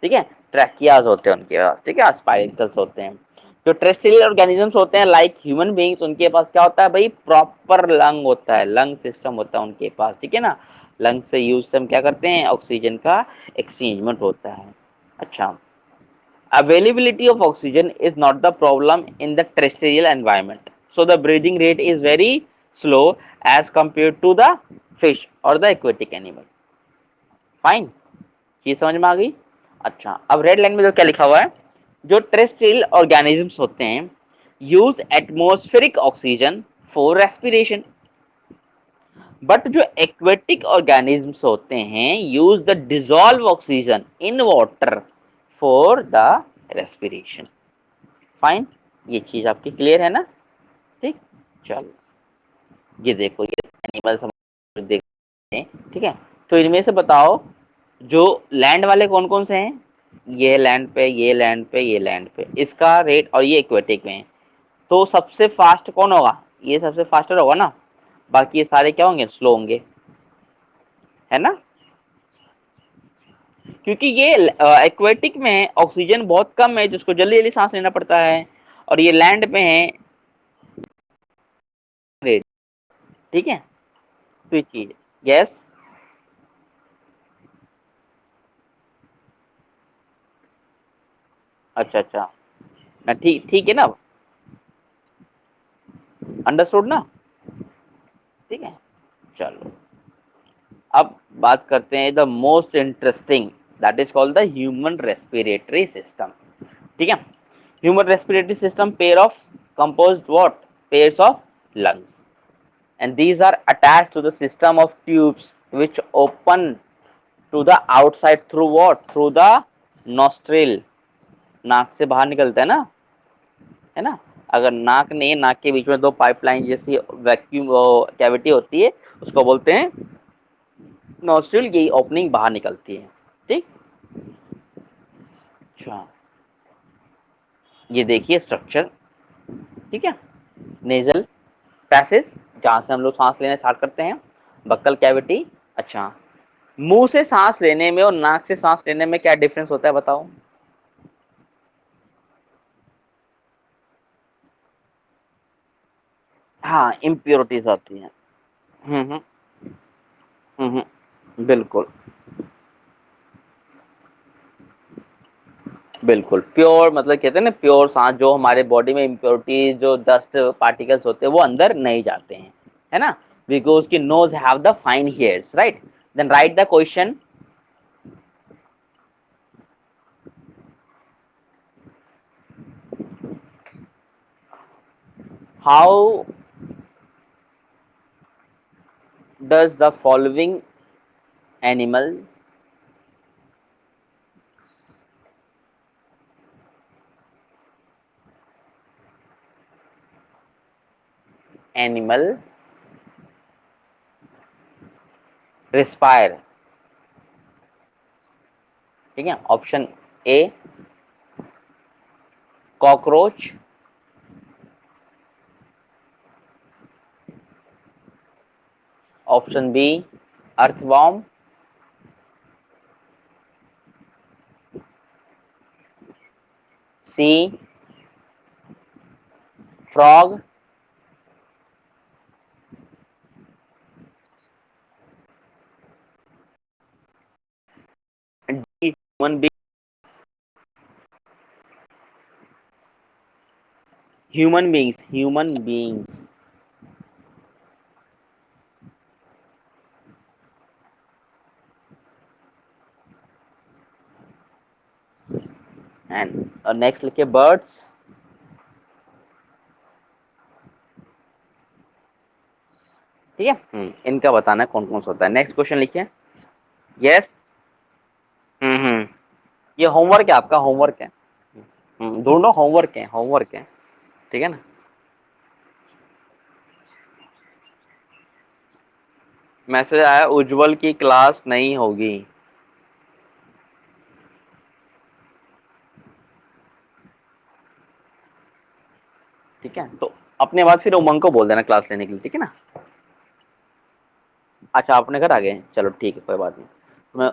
[SPEAKER 1] ठीक है। ट्रैकियाज होते हैं उनके पास, ठीक है, स्पाइकल्स होते हैं। जो टेरेस्ट्रियल ऑर्गेनिजम्स होते हैं लाइक ह्यूमन बीइंग्स, उनके पास क्या होता है भाई, प्रॉपर लंग होता है, लंग सिस्टम होता है उनके पास, ठीक है ना। लंग से यूज से हम क्या करते हैं, ऑक्सीजन का एक्सचेंजमेंट होता है। अच्छा, availability of oxygen is not the problem in the terrestrial environment, so the breathing rate is very slow as compared to the fish or the aquatic animal. Fine, ये समझ में आ गई। अच्छा, अब रेड लाइन में जो क्या लिखा हुआ है, जो टेरेस्ट्रियल ऑर्गेनिजम्स होते हैं use atmospheric oxygen for respiration, but जो एक्वेटिक ऑर्गेनिजम्स होते हैं use the dissolve oxygen in water for the respiration. Fine, ये चीज आपकी क्लियर है ना। ठीक, चलो, ये देखो, ये एनिमल्स हम देखते हैं, ठीक है। तो इनमें से बताओ, जो लैंड वाले कौन कौन से हैं, ये लैंड पे, ये लैंड पे, ये लैंड पे, इसका रेट, और ये एक्वेटिक में है। तो सबसे फास्ट कौन होगा, ये सबसे फास्टर होगा ना, बाकी ये सारे क्या होंगे, स्लो होंगे, है ना। क्योंकि ये एक्वेटिक में ऑक्सीजन बहुत कम है, जिसको जल्दी जल्दी सांस लेना पड़ता है, और ये लैंड पे है रेट, ठीक है। तो ये चीज, यस, अच्छा अच्छा, ना ठीक, ठीक है ना, अंडरस्टूड ना, ठीक है। चलो, अब बात करते हैं the most interesting, that is called the human respiratory system, ठीक है। Human respiratory system pair of composed what, pairs of lungs, and these are attached to the system of tubes which open to the outside through what, through the nostril, नाक से बाहर निकलता है ना। अगर नाक नहीं, नाक के बीच में दो पाइपलाइन जैसी वैक्यूम कैविटी होती है, उसको बोलते हैं नोस्ट्रिल, यही ओपनिंग बाहर निकलती है, ठीक। अच्छा, ये देखिए स्ट्रक्चर, ठीक है। नेजल पैसेज, जहां से हम लोग सांस लेना स्टार्ट करते हैं, बक्कल कैविटी। अच्छा, मुंह से सांस लेने में और नाक से सांस लेने में क्या डिफरेंस होता है बताओ? हाँ, इम्प्योरिटीज आती हैं। हम्म बिल्कुल, बिल्कुल प्योर, मतलब कहते हैं ना प्योर सांस, जो हमारे बॉडी में इम्प्योरिटी, जो डस्ट पार्टिकल्स होते हैं वो अंदर नहीं जाते हैं, है ना। बिकॉज की nose have the fine hairs, right. Then write the question, how does the following animal, animal respire, ठीक है। Option A cockroach, option B earthworm, C frog, D, human being, human beings, and next लिखिए birds, ठीक है। इनका बताना है कौन कौन सा होता है। नेक्स्ट क्वेश्चन लिखिए। यस। हम्म। ये होमवर्क है, आपका होमवर्क है। ढूंढो, होमवर्क है, होमवर्क है, ठीक है ना। मैसेज आया उज्जवल की क्लास नहीं होगी। ठीक है, तो अपने बाद फिर उमंग को बोल देना क्लास लेने के लिए, ठीक है ना। अच्छा, अपने घर आ गए, चलो ठीक है, कोई बात नहीं। मैं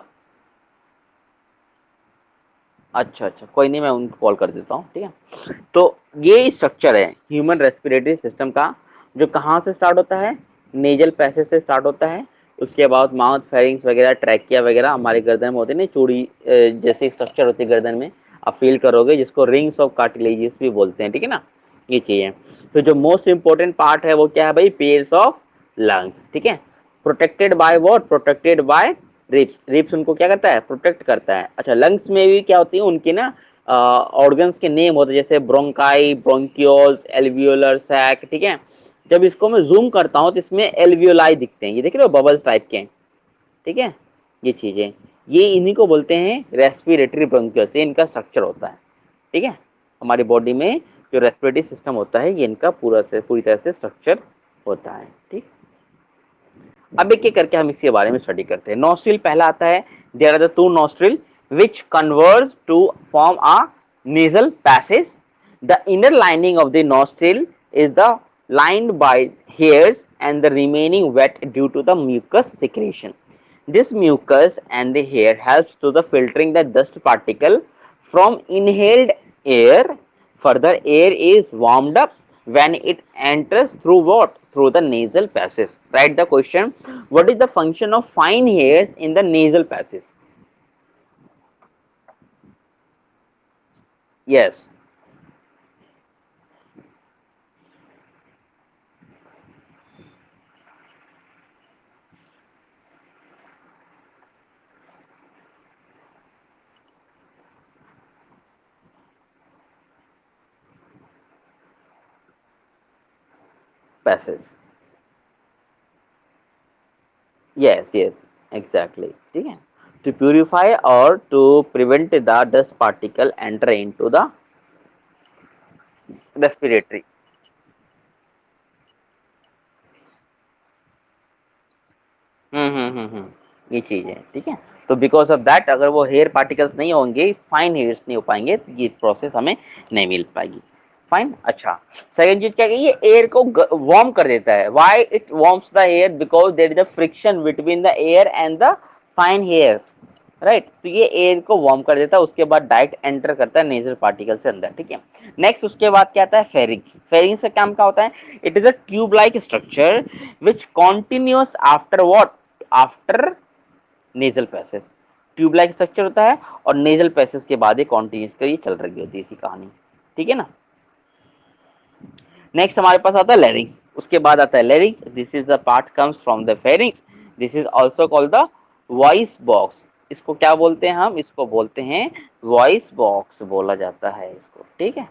[SPEAKER 1] अच्छा अच्छा, कोई नहीं, मैं उनको कॉल कर देता हूँ, ठीक है। तो ये स्ट्रक्चर है ह्यूमन रेस्पिरेटरी सिस्टम का, जो कहाँ से स्टार्ट होता है, नेजल पैसेज से स्टार्ट होता है। उसके बाद माउथ, फेरिंग्स वगैरह, ट्रैकिया वगैरह हमारे गर्दन में होते हैं, चूड़ी जैसे स्ट्रक्चर होती है गर्दन में, आप फील करोगे, जिसको रिंग्स ऑफ कार्टिलेजेस भी बोलते हैं, ठीक है ना। ये चीज है। तो जो मोस्ट इंपॉर्टेंट पार्ट है वो क्या है भाई, पेयर्स ऑफ लंग्स, ठीक है। Protected by what, protected by ribs. Ribs उनको क्या करता है, प्रोटेक्ट करता है। अच्छा, लंग्स में भी क्या होती है उनकी ना, ऑर्गन्स के नेम होते हैं, जैसे ब्रोंकाई, ब्रोंक्यूल्स, एल्वियोलर सैक, ठीक है। जब इसको मैं जूम करता हूं तो इसमें एल्वियोलाई दिखते हैं, ये देख रहे हो, बबल्स टाइप के, ठीक है। ये चीजें, ये इन्हीं को बोलते हैं रेस्पिरेटरी ब्रोंक्यूल्स, ये इनका स्ट्रक्चर होता है, ठीक है। हमारी बॉडी में जो रेस्पिरेटरी सिस्टम होता है, ये इनका पूरी तरह से स्ट्रक्चर होता है, ठीक। अब एक एक करके हम इसके बारे में स्टडी करते हैं। नॉस्ट्रिल पहला आता है, there are the two nostril which converge to form a nasal passage. The inner lining of the nostril is the lined by hairs and the remaining wet due to the mucus secretion. This mucus and the hair helps to the filtering the dust particle from inhaled air. Further, air is warmed up when it enters through what? Through the nasal passage. Write the question. What is the function of fine hairs in the nasal passage? Yes, passage. Yes, yes, exactly. ठीक है. To purify or to prevent the dust particle enter into the respiratory. ये चीज है, ठीक है। तो because of that, अगर वो हेयर पार्टिकल्स नहीं होंगे, फाइन हेयर्स नहीं हो पाएंगे, तो ये प्रोसेस हमें नहीं मिल पाएगी। फाइन। अच्छा, सेकंड चीज क्या है, ये एयर को वार्म कर देता है। Why it warms the air, because there is a friction between the air and the fine hairs, right. तो ये एयर को वार्म कर देता है, उसके बाद डायरेक्ट एंटर करता है नेजल पार्टिकल से अंदर, ठीक है। नेक्स्ट उसके बाद क्या आता है, फेरिंग्स। फेरिंग्स का काम क्या होता है, it is a tube like structure which continuous after what, after nasal passage. Tube like structure होता है, और नेजल पैसेज के बाद ये कॉन्टिन्यूस कर, ये चल रही होती है इसी कहानी, ठीक है ना। नेक्स्ट हमारे पास आता है लैरिंग्स, उसके बाद आता है लैरिंग्स। This is the part comes from the pharynx. This is also called the voice box. इसको क्या बोलते हैं हम, इसको बोलते हैं वॉइस बॉक्स बोला जाता है इसको, ठीक है।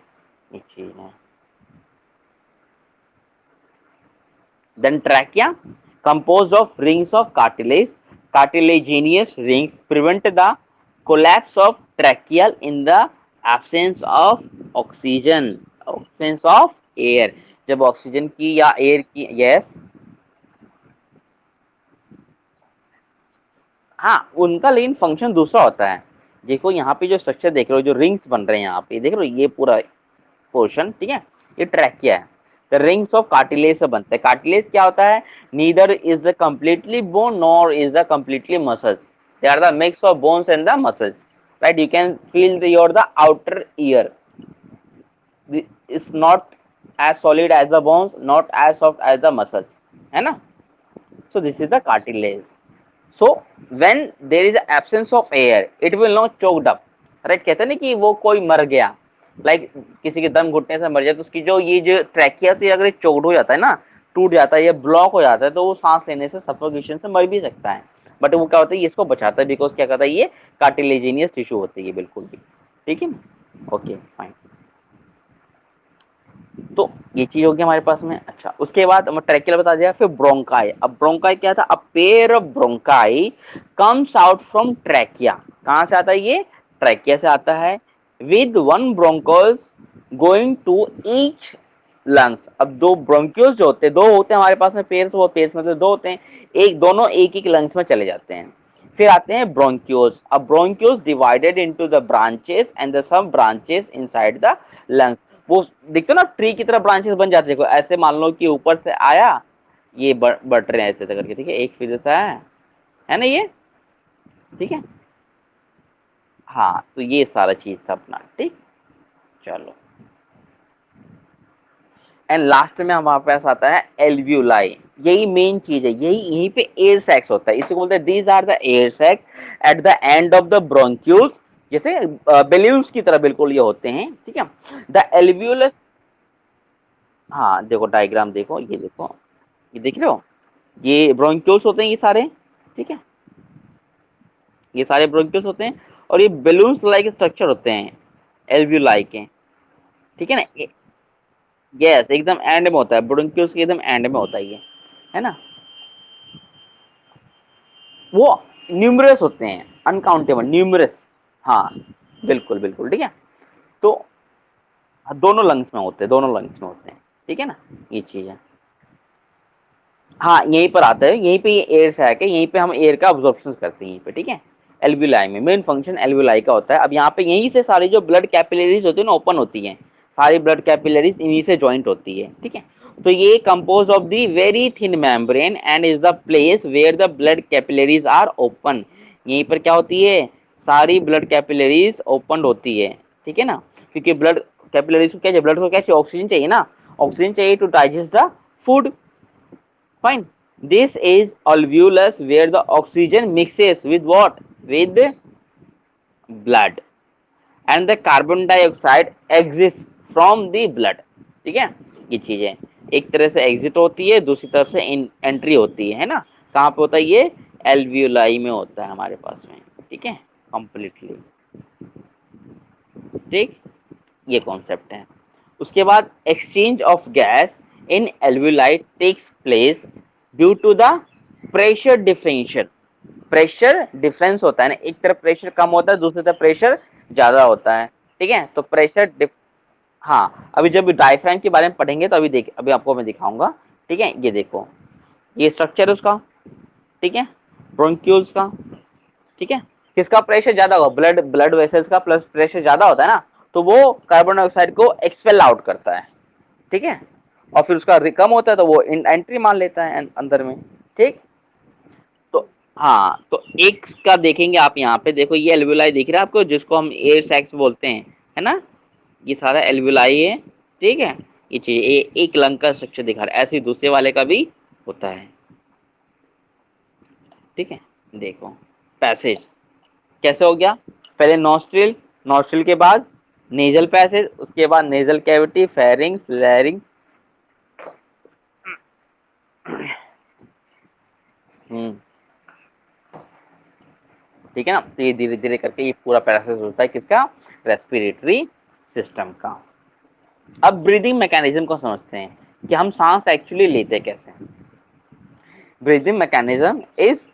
[SPEAKER 1] ये चीज है। Then trachea, composed of rings of cartilage, cartilaginous rings prevent the collapse of tracheal in the absence of oxygen, absence of air. जब ऑक्सीजन की या एयर की, यस, हाँ, उनका लेकिन फंक्शन दूसरा होता है। देखो यहाँ पे जो स्ट्रक्चर देख रहे हो, जो रिंग्स बन रहे हैं यहाँ पे देख रहे हो, ये पूरा पोर्शन, ठीक है, ये ट्रैकिया है। द रिंग्स ऑफ कार्टिलेज से बनते हैं। कार्टिलेज क्या होता है, neither is the completely bone nor is the completely muscles, they are the mix of bones and the muscles, right. You can feel the your the outer ear, is not as solid as the bones, not as soft as the muscles, है ना। So this is the cartilage. So when there is absence of air, it will not choked up, right. कहते हैं ना कि वो कोई मर गया, लाइक किसी के दम घुटने से मर जाए तो उसकी जो ये जो ट्रैकिया तो अगर चोक्ड हो जाता है ना, टूट जाता है या ब्लॉक हो जाता है, तो वो सांस लेने से सफोकेशन से मर भी सकता है। बट वो क्या होता है, ये इसको बचाता है, बिकॉज क्या कहता है, ये कार्टिलेजिनियस टिश्यू होती है बिल्कुल भी, ठीक है ना। ओके फाइन, तो ये चीज होगी हमारे पास में। अच्छा, उसके बाद हमें ट्रैकियल बता दिया, फिर ब्रोंकाई। अब ब्रोंकाई क्या था, a pair of bronchi comes out from trachea. कहां से आता है ये, ट्रैकिया से आता है। With one bronchioles going to each lungs. अब दो ब्रोंक्यूल्स जो होते हैं, दो होते हैं हमारे पास में पेयर्स, वो पेयर्स में से दो होते हैं, एक दोनों एक एक लंग्स में चले जाते हैं। फिर आते हैं ब्रोंक्यूल्स। अब bronchioles divided into the branches and the sub branches inside the lungs. वो दिखते ना ट्री की तरह ब्रांचेस बन जाते हैं, ऐसे मान लो कि ऊपर से आया, ये बढ़ रहे हैं ऐसे करके, ठीक है, एक फिर से है ना ये, ठीक है। हाँ, तो ये सारा चीज था अपना, ठीक। चलो, एंड लास्ट में हमारे पास आता है एल्व्यूलाई। यही मेन चीज है, यहीं पे एयर सैक्स होता है, इसी को बोलते हैं these are the air sacs at the end of the bronchioles, जैसे बेल्यूल्स की तरह बिल्कुल ये होते हैं, ठीक है। द एल्व्यूलस, हाँ देखो डायग्राम देखो, ये देखो, ये देख रहे हो, ये ब्रोंक्यूल्स होते हैं ये सारे, ठीक है, ये सारे ब्रोंक्यूल्स होते हैं, और ये बेलून्स लाइक स्ट्रक्चर होते हैं एल्व्यूलाई के, ठीक है ना। यस, एकदम एंड में होता है, ब्रोंक्यूल्स के एकदम एंड में होता है ये, है ना। वो न्यूमरस होते हैं, अनकाउंटेबल, न्यूमरस। हाँ बिल्कुल बिल्कुल, ठीक है। तो दोनों लंग्स में होते हैं, दोनों लंग्स में होते हैं, ठीक है ना, ये चीज है। हाँ यहीं पर आता है, यहीं पे ये एयर सैक है, यहीं पे हम एयर का अब्जॉर्प्शन करते हैं यहीं पे, ठीक है। एल्विलाई में मेन फंक्शन एल्विलाई का होता है। अब यहाँ पे यहीं से सारी जो ब्लड कैपिलरीज होती है ना, ओपन होती हैं, सारी ब्लड कैपिलरीज इन्हीं से ज्वाइंट होती है, ठीक है। तो ये compose of the very thin membrane and is the place where the blood capillaries are open. यहीं पर क्या होती है, सारी ब्लड कैपिलरीज ओपन होती है, ठीक है ना। क्योंकि ब्लड कैपिलरीज को क्या चाहिए, ब्लड को क्या चाहिए, ऑक्सीजन चाहिए ना, ऑक्सीजन चाहिए to digest the food. Fine. This is alveolus where the oxygen mixes with what? With blood and the carbon dioxide exits from the blood. ठीक है, ये चीजें एक तरह से एग्जिट होती है, दूसरी तरफ से एंट्री होती है ना। कहाँ पे होता है ये, एल्वियोलाई में होता है हमारे पास में, ठीक है, कंप्लीटली, ठीक, ये कॉन्सेप्ट है। उसके बाद exchange of gas in alveoli takes place due to the pressure differential. Pressure difference होता है ना, एक तरफ प्रेशर कम होता है, दूसरी तरफ प्रेशर ज्यादा होता है, ठीक है। तो हाँ, अभी जब डायफ्राम के बारे में पढ़ेंगे तो अभी आपको मैं दिखाऊंगा, ठीक है। ये देखो, ये स्ट्रक्चर है उसका, ठीक है, ब्रोंक्यूल्स का, ठीक है। किसका प्रेशर ज्यादा होगा, ब्लड ब्लड वेसल्स का प्लस प्रेशर ज्यादा होता है ना, तो वो कार्बन डाइऑक्साइड को एक्सपेल आउट करता है, ठीक है। और फिर उसका कम होता है तो वो एंट्री मान लेता है अंदर में, ठीक। तो हाँ, तो एक का देखेंगे आप, यहाँ पे देखो ये एल्वियोलाई दिख रहा है आपको, जिसको हम एयर सैक्स बोलते हैं, है ना। ये सारा एल्वियोलाई है, ठीक है। ये चीज एक लंग का स्ट्रक्चर दिखा रहा है, ऐसे ही दूसरे वाले का भी होता है, ठीक है। देखो पैसेज कैसे हो गया, पहले नॉस्ट्रिल, नॉस्ट्रिल के बाद नेजल पैसेज, उसके बाद नेजल कैविटी, फेरिंग्स, लैरिंग्स। हम्म, ठीक है ना। तो ये धीरे धीरे करके ये पूरा पैसेज होता है किसका, रेस्पिरेटरी सिस्टम का। अब ब्रीदिंग मैकेनिज्म को समझते हैं कि हम सांस एक्चुअली लेते कैसे। Breathing mechanism is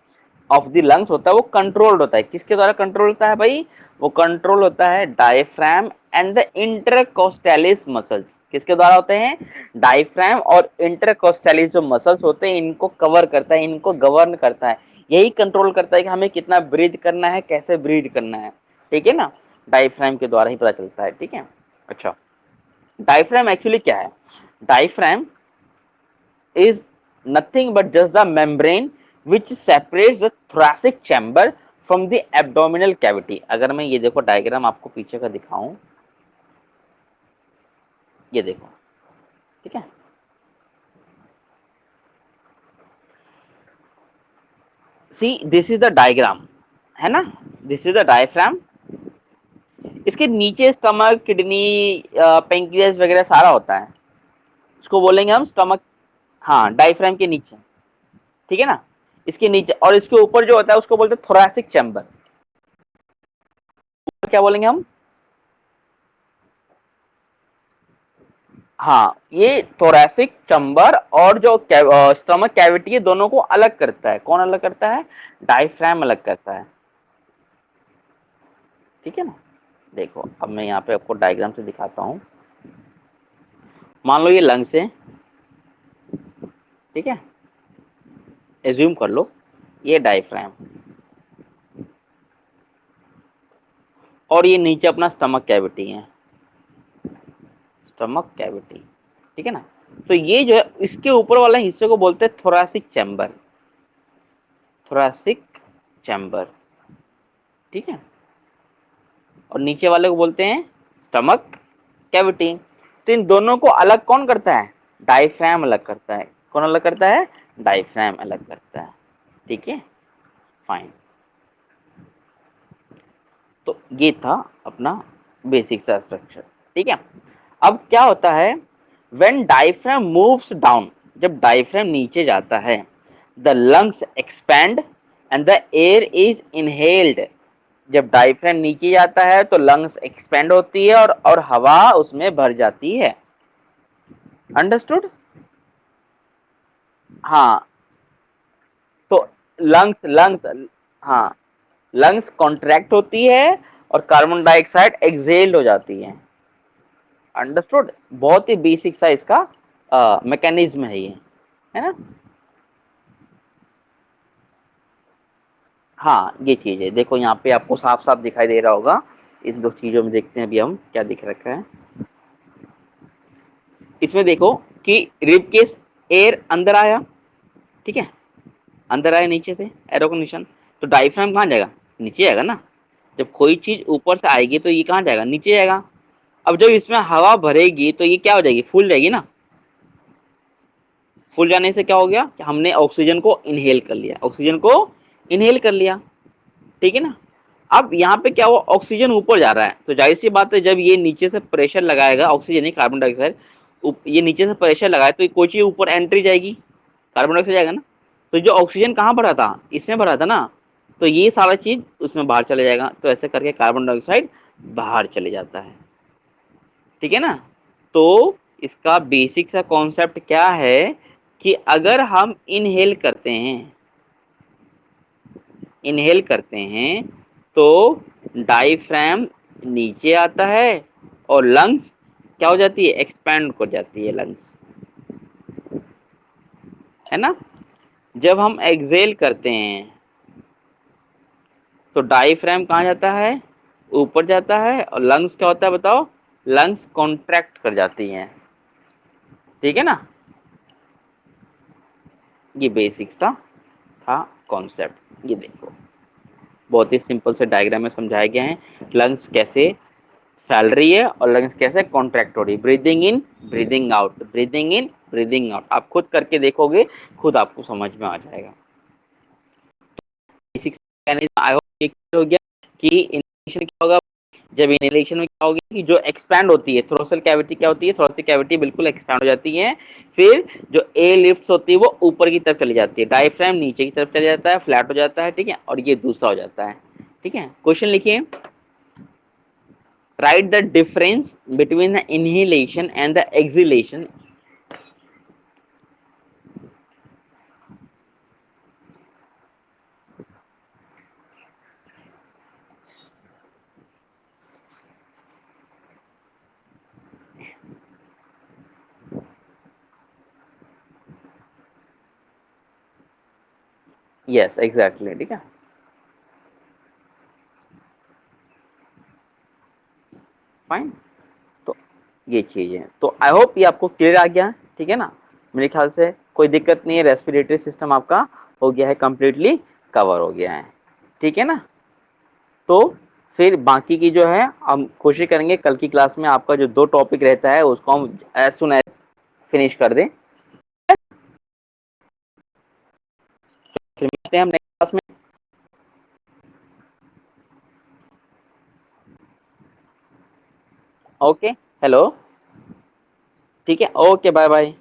[SPEAKER 1] of the lungs होता है, वो कंट्रोल्ड होता है, किसके द्वारा कंट्रोल होता है भाई, वो कंट्रोल होता है डायफ्राम एंड द इंटरकोस्टैलिस मसल्स। किसके द्वारा होते हैं, डायफ्राम और इंटरकोस्टैलिस जो मसल्स होते हैं, इनको कवर करता है, इनको गवर्न करता है, यही कंट्रोल करता है कि हमें कितना ब्रीद करना है, कैसे ब्रीद करना है, ठीक है ना। डायफ्राम के द्वारा ही पता चलता है, ठीक है। अच्छा, डायफ्राम एक्चुअली क्या है, diaphragm is nothing but just the membrane which separates the thoracic chamber from the abdominal cavity। अगर मैं ये देखो डायग्राम आपको पीछे का दिखाऊं, ये देखो, ठीक है। See this is the diagram, है ना, दिस इज द डायफ्राम। इसके नीचे स्टमक, किडनी, पेंक्रियास वगैरह सारा होता है, इसको बोलेंगे हम स्टमक। हाँ, डायफ्राम के नीचे, ठीक है ना, इसके नीचे। और इसके ऊपर जो होता है उसको बोलते हैं थोरैसिक चैम्बर। क्या बोलेंगे हम? हाँ, ये थोरैसिक चैम्बर और जो स्टमक कैविटी है, दोनों को अलग करता है। कौन अलग करता है? डायफ्राम अलग करता है, ठीक है ना। देखो अब मैं यहाँ पे आपको डायग्राम से दिखाता हूँ। मान लो ये लंग्स है, ठीक है, एज्यूम कर लो ये डायफ्राम, और ये नीचे अपना स्टमक कैविटी है, स्टमक कैविटी, ठीक है ना। तो ये जो है इसके ऊपर वाले हिस्से को बोलते हैं थोरैसिक चैम्बर, थोरैसिक चैम्बर, ठीक है। और नीचे वाले को बोलते हैं स्टमक कैविटी। तो इन दोनों को अलग कौन करता है? डायफ्राम अलग करता है। कौन अलग करता है? डायफ्राम अलग करता है, ठीक है, फाइन। तो ये था अपना बेसिक सा स्ट्रक्चर, ठीक है। अब क्या होता है, व्हेन डायफ्राम मूव्स डाउन, जब डायफ्राम नीचे जाता है, the lungs expand and the air is inhaled. जब डायफ्राम नीचे जाता है तो लंग्स एक्सपेंड होती है और हवा उसमें भर जाती है। अंडरस्टूड? हाँ, तो लंग्स लंग्स हाँ, लंग्स कॉन्ट्रैक्ट होती है और कार्बन डाइऑक्साइड एक्सहेल्ड हो जाती है। अंडरस्टूड? बहुत ही बेसिक सा इसका मैकेनिज्म है ये, है ना। हाँ, ये चीज है, देखो यहाँ पे आपको साफ साफ दिखाई दे रहा होगा। इन दो चीजों में देखते हैं अभी हम क्या दिख रखा है। इसमें देखो कि रिब केस, एयर अंदर आया, ठीक है, अंदर आया नीचे से, एरो का निशान। तो डायफ्राम कहाँ जाएगा? नीचे जाएगा ना। जब कोई चीज ऊपर से आएगी तो ये कहाँ जाएगा? नीचे जाएगा। अब जब इसमें हवा भरेगी तो ये क्या हो जाएगी? फूल जाएगी ना। फूल जाने से क्या हो गया कि हमने ऑक्सीजन को इनहेल कर लिया, ऑक्सीजन को इनहेल कर लिया, ठीक है ना। अब यहाँ पे क्या हुआ, ऑक्सीजन ऊपर जा रहा है, तो जाहिर सी बात है जब ये नीचे से प्रेशर लगाएगा, ऑक्सीजन नहीं कार्बन डाइऑक्साइड, ये नीचे से प्रेशर लगाए तो कोई चीज ऊपर एंट्री जाएगी, कार्बन डाइऑक्साइड जाएगा ना। तो जो ऑक्सीजन कहाँ भरा था? इसमें भरा था ना। तो ये सारा चीज उसमें बाहर चले जाएगा, तो ऐसे करके कार्बन डाइऑक्साइड बाहर चले जाता है, ठीक है ना। तो इसका बेसिक सा कॉन्सेप्ट क्या है कि अगर हम इनहेल करते हैं, इनहेल करते हैं तो डायफ्राम नीचे आता है और लंग्स क्या हो जाती है? एक्सपैंड हो जाती है लंग्स, है ना। जब हम एक्सहेल करते हैं तो डायफ्राम कहाँ जाता है? ऊपर जाता है, और लंग्स क्या होता है बताओ? लंग्स कॉन्ट्रैक्ट कर जाती हैं, ठीक है ना। ये बेसिक सा था कॉन्सेप्ट। ये देखो बहुत ही सिंपल से डायग्राम में समझाया गया है लंग्स कैसे फैल रही है और लंग्स कैसे कॉन्ट्रैक्ट हो रही है। Breathing in, breathing out, breathing in, breathing out. आप खुद करके देखोगे, खुद आपको समझ में आ जाएगा। बेसिक मैकेनिज्म आई होप ये क्लियर हो गया कि इनहेलेशन क्या होगा। जब इनहेलेशन में क्या होगी कि जो एक्सपैंड होती है थ्रोसल कैविटी, क्या होती है? थ्रोसल कैविटी बिल्कुल एक्सपैंड हो जाती है। फिर जो एयर लिफ्ट होती है वो ऊपर की तरफ चली जाती है, डायफ्राम नीचे की तरफ चला जाता है, फ्लैट हो जाता है, ठीक है, और ये दूसरा हो जाता है, ठीक है। क्वेश्चन लिखिए, write the difference between the inhalation and the exhalation. Yes, exactly, ठीक है, फाइन। तो ये चीज है, तो आई होप ये आपको क्लियर आ गया, ठीक है ना। मेरे ख्याल से कोई दिक्कत नहीं है, रेस्पिरेटरी सिस्टम आपका हो गया है कंप्लीटली, कवर हो गया है, ठीक है ना। तो फिर बाकी की जो है हम कोशिश करेंगे कल की क्लास में आपका जो दो टॉपिक रहता है उसको हम एज सुन एज फिनिश कर दें, फिर मिलते हैं हम नेक्स्ट क्लास में। ओके, हेलो, ठीक है, ओके, बाय बाय।